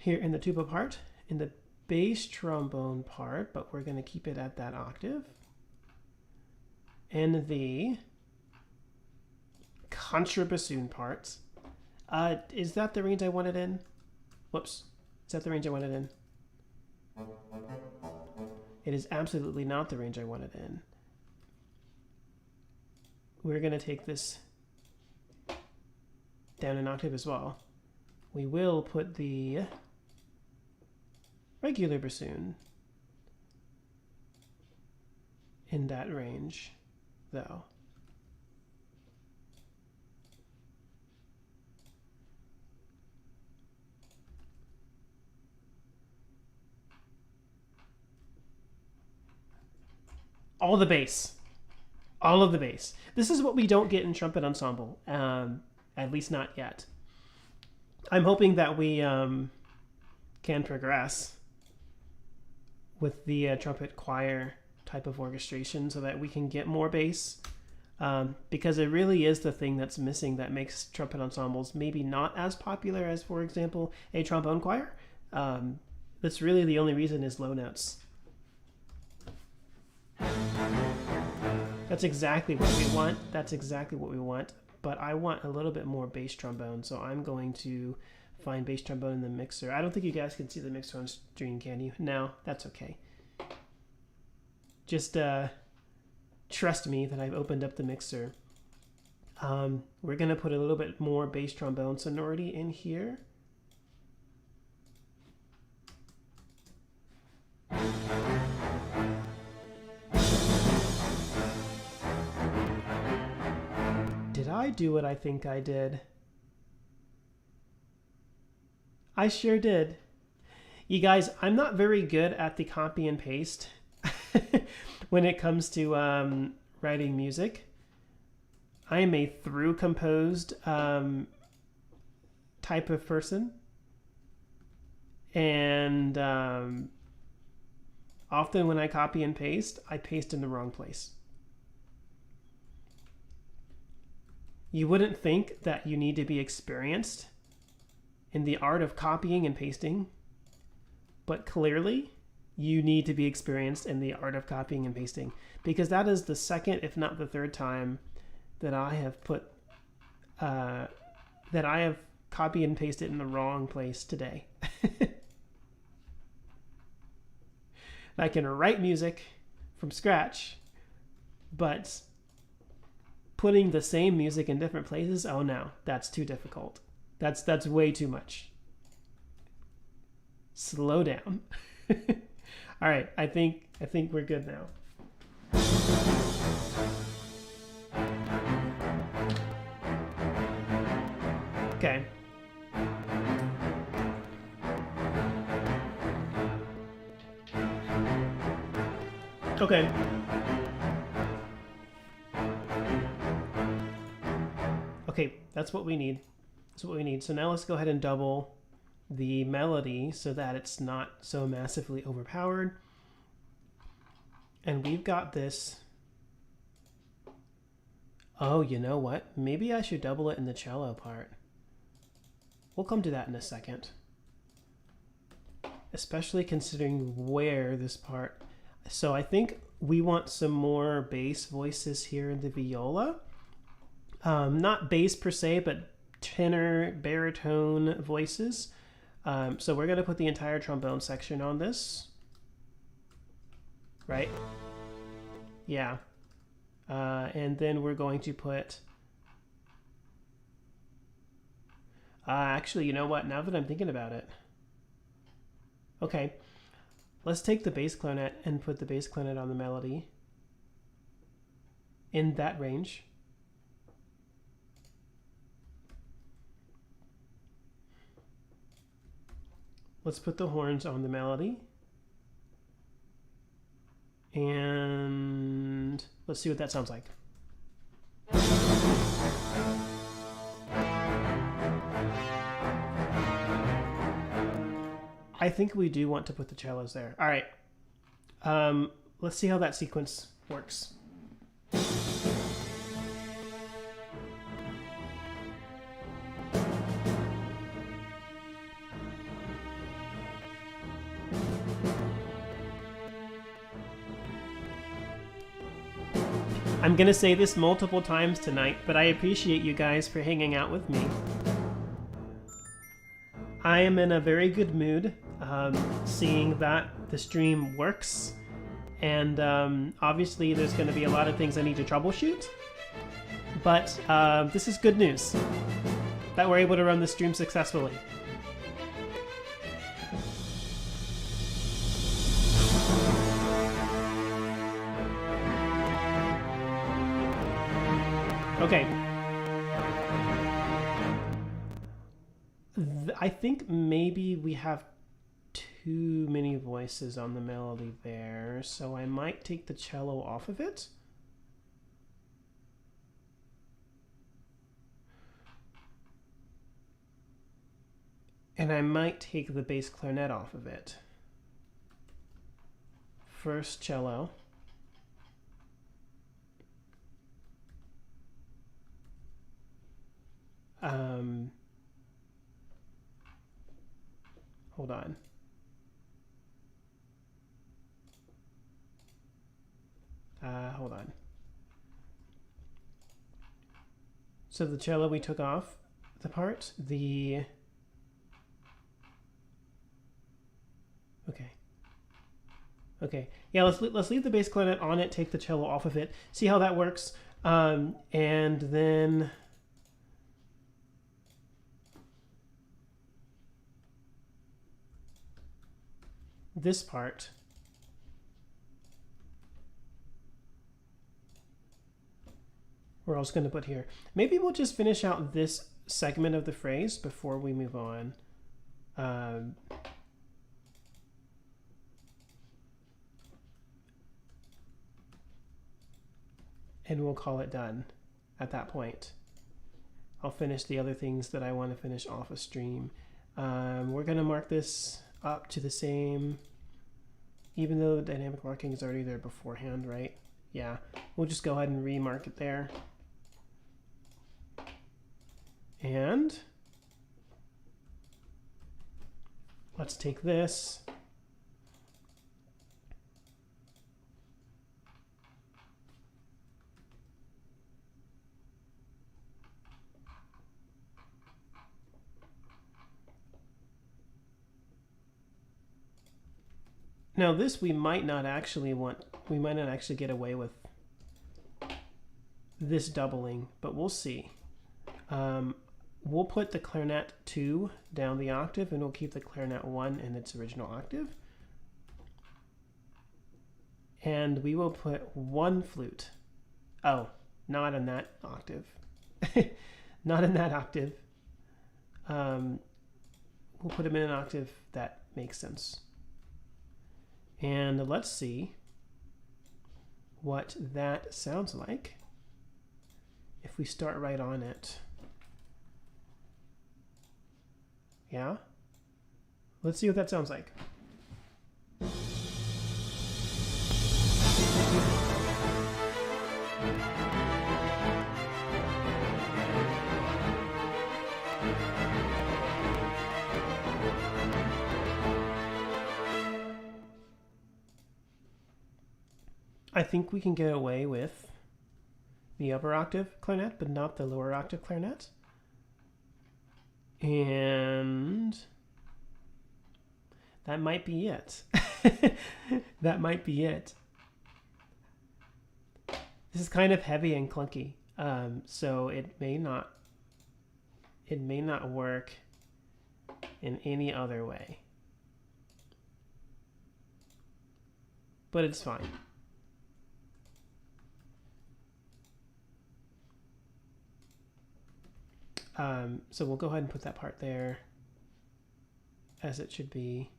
here in the tuba part, in the bass trombone part, but we're going to keep it at that octave, and the contrabassoon parts. Is that the range I wanted in? Whoops. Is that the range I wanted in? It is absolutely not the range I wanted in. We're going to take this down an octave as well. We will put the regular bassoon in that range, though. All the bass. All of the bass. This is what we don't get in trumpet ensemble, at least not yet. I'm hoping that we can progress with the trumpet choir type of orchestration so that we can get more bass, because it really is the thing that's missing that makes trumpet ensembles maybe not as popular as, for example, a trombone choir. That's really the only reason is low notes. That's exactly what we want. That's exactly what we want. But I want a little bit more bass trombone, so I'm going to find bass trombone in the mixer. I don't think you guys can see the mixer on stream, can you? No, that's okay. Just trust me that I've opened up the mixer. We're going to put a little bit more bass trombone sonority in here. Did I do what I think I did? I sure did. You guys, I'm not very good at the copy and paste when it comes to writing music. I am a through composed type of person. And Often when I copy and paste, I paste in the wrong place. You wouldn't think that you need to be experienced in the art of copying and pasting, but clearly you need to be experienced in the art of copying and pasting, because that is the second, if not the third time that I have copied and pasted in the wrong place today. I can write music from scratch, but putting the same music in different places, oh no, that's too difficult. That's way too much. Slow down. All right, I think we're good now. Okay. Okay. Okay, that's what we need. That's what we need. So now let's go ahead and double the melody so that it's not so massively overpowered. And we've got this. Oh, you know what? Maybe I should double it in the cello part. We'll come to that in a second. Especially considering where this part. So I think we want some more bass voices here in the viola. Not bass per se, but tenor, baritone voices. So we're going to put the entire trombone section on this. Right? Yeah. And then we're going to put... actually, you know what? Now that I'm thinking about it. Okay. Let's take the bass clarinet and put the bass clarinet on the melody. In that range. Let's put the horns on the melody. And let's see what that sounds like. I think we do want to put the cellos there. All right. Let's see how that sequence works. I'm going to say this multiple times tonight, but I appreciate you guys for hanging out with me. I am in a very good mood, seeing that the stream works, and obviously there's going to be a lot of things I need to troubleshoot, but this is good news, that we're able to run the stream successfully. Okay. I think maybe we have too many voices on the melody there, so I might take the cello off of it. And I might take the bass clarinet off of it. First cello. Hold on. Hold on. So the cello we took off the part, okay. Yeah, let's leave the bass clarinet on it, take the cello off of it, see how that works, and then this part. We're also going to put here. Maybe we'll just finish out this segment of the phrase before we move on. And we'll call it done at that point. I'll finish the other things that I want to finish off a stream. We're going to mark this up to the same. even though the dynamic marking is already there beforehand, right? Yeah, we'll just go ahead and remark it there. And let's take this. Now this we might not actually get away with this doubling, but we'll see. We'll put the clarinet 2 down the octave, and we'll keep the clarinet 1 in its original octave. And we will put one flute. Oh, not in that octave. Not in that octave. We'll put them in an octave that makes sense. And let's see what that sounds like if we start right on it. Yeah? Let's see what that sounds like. I think we can get away with the upper octave clarinet, but not the lower octave clarinet. And that might be it. That might be it. This is kind of heavy and clunky, so it may not work in any other way. But it's fine. So we'll go ahead and put that part there as it should be.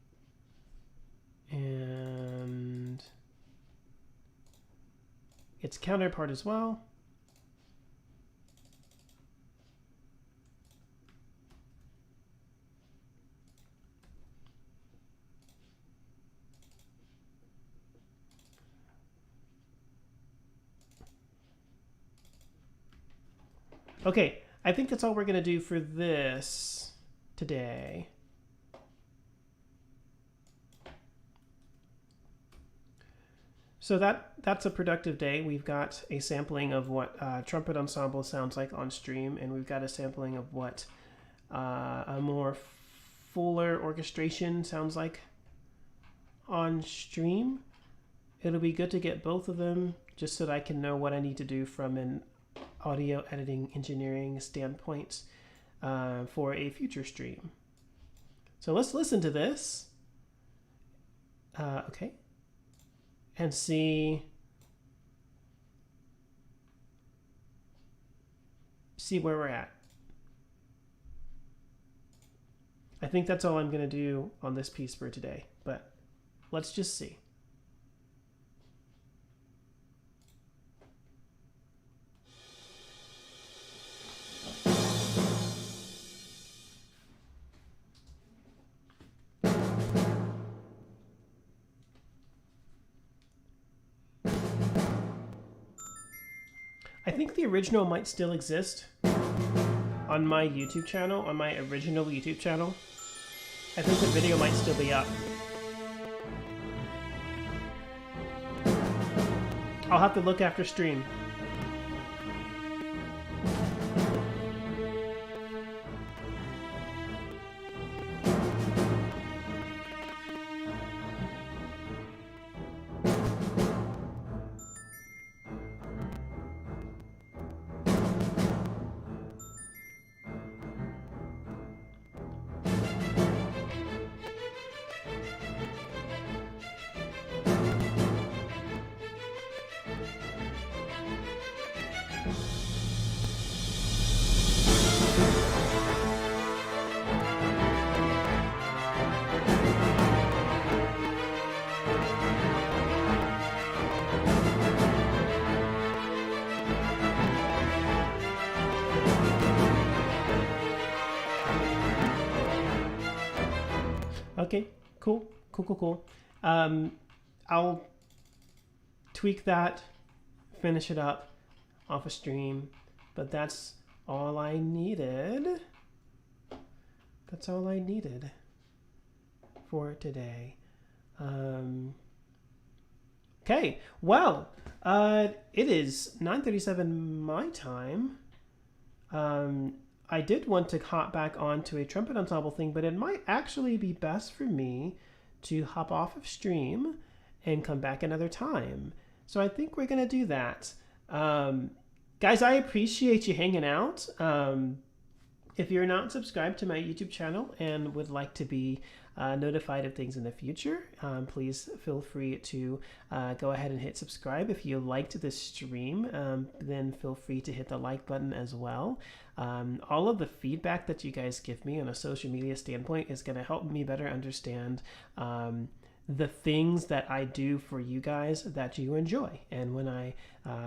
And its counterpart as well. Okay. I think that's all we're going to do for this today. So that's a productive day. We've got a sampling of what trumpet ensemble sounds like on stream, and we've got a sampling of what a more fuller orchestration sounds like on stream. It'll be good to get both of them just so that I can know what I need to do from an audio editing engineering standpoint for a future stream. So let's listen to this. Okay. And see where we're at. I think that's all I'm going to do on this piece for today, but let's just see. I think the original might still exist on my YouTube channel, on my original YouTube channel. I think the video might still be up. I'll have to look after stream. Okay, cool. I'll tweak that, finish it up off a stream, but that's all I needed. That's all I needed for today. Okay, well, it is 9:37 my time. I did want to hop back onto a trumpet ensemble thing, but it might actually be best for me to hop off of stream and come back another time. So I think we're going to do that. Guys, I appreciate you hanging out. If you're not subscribed to my YouTube channel and would like to be notified of things in the future, please feel free to go ahead and hit subscribe. If you liked this stream, then feel free to hit the like button as well. All of the feedback that you guys give me on a social media standpoint is going to help me better understand the things that I do for you guys that you enjoy. And when I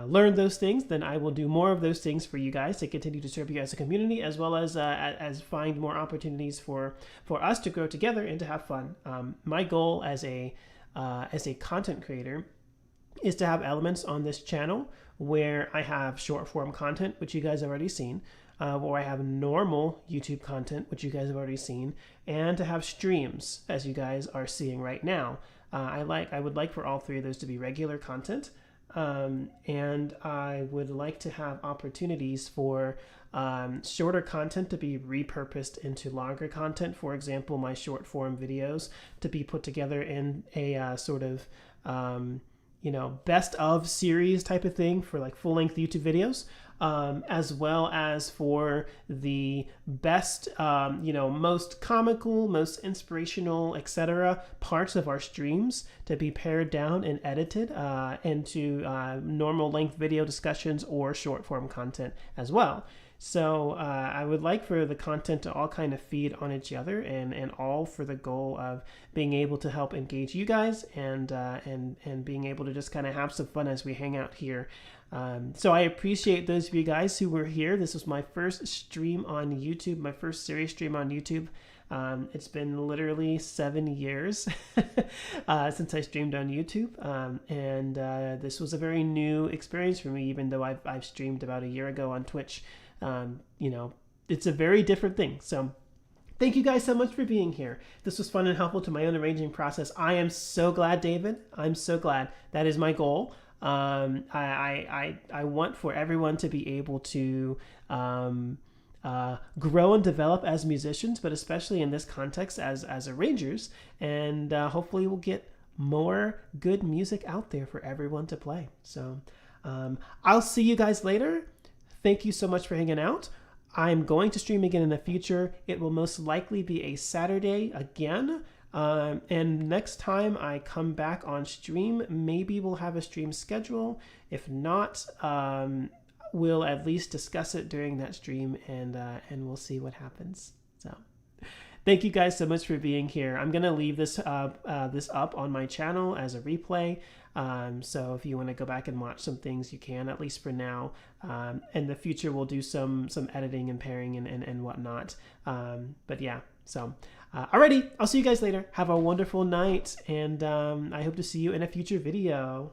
learn those things, then I will do more of those things for you guys to continue to serve you as a community, as well as find more opportunities for us to grow together and to have fun. My goal as a content creator is to have elements on this channel where I have short form content, which you guys have already seen, where I have normal YouTube content, which you guys have already seen, and to have streams, as you guys are seeing right now. I would like for all three of those to be regular content, and I would like to have opportunities for shorter content to be repurposed into longer content. For example, my short form videos to be put together in a sort of best of series type of thing for like full length YouTube videos. As well as for the best, most comical, most inspirational, etc. parts of our streams to be pared down and edited into normal length video discussions or short form content as well. So I would like for the content to all kind of feed on each other, and all for the goal of being able to help engage you guys and being able to just kind of have some fun as we hang out here. So I appreciate those of you guys who were here. This was my first stream on YouTube, my first serious stream on YouTube. It's been literally 7 years since I streamed on YouTube, and this was a very new experience for me, even though I've streamed about a year ago on Twitch. It's a very different thing. So thank you guys so much for being here. This was fun and helpful to my own arranging process. I am so glad, David. I'm so glad. That is my goal. I want for everyone to be able to grow and develop as musicians, but especially in this context as arrangers, and hopefully we'll get more good music out there for everyone to play. So I'll see you guys later. Thank you so much for hanging out. I'm going to stream again in the future. It will most likely be a Saturday again. And next time I come back on stream, maybe we'll have a stream schedule. If not, we'll at least discuss it during that stream, and we'll see what happens. So thank you guys so much for being here. I'm going to leave this up on my channel as a replay. So if you want to go back and watch some things, you can, at least for now. In the future, we'll do some editing and pairing and whatnot. But yeah, so alrighty, I'll see you guys later. Have a wonderful night, and I hope to see you in a future video.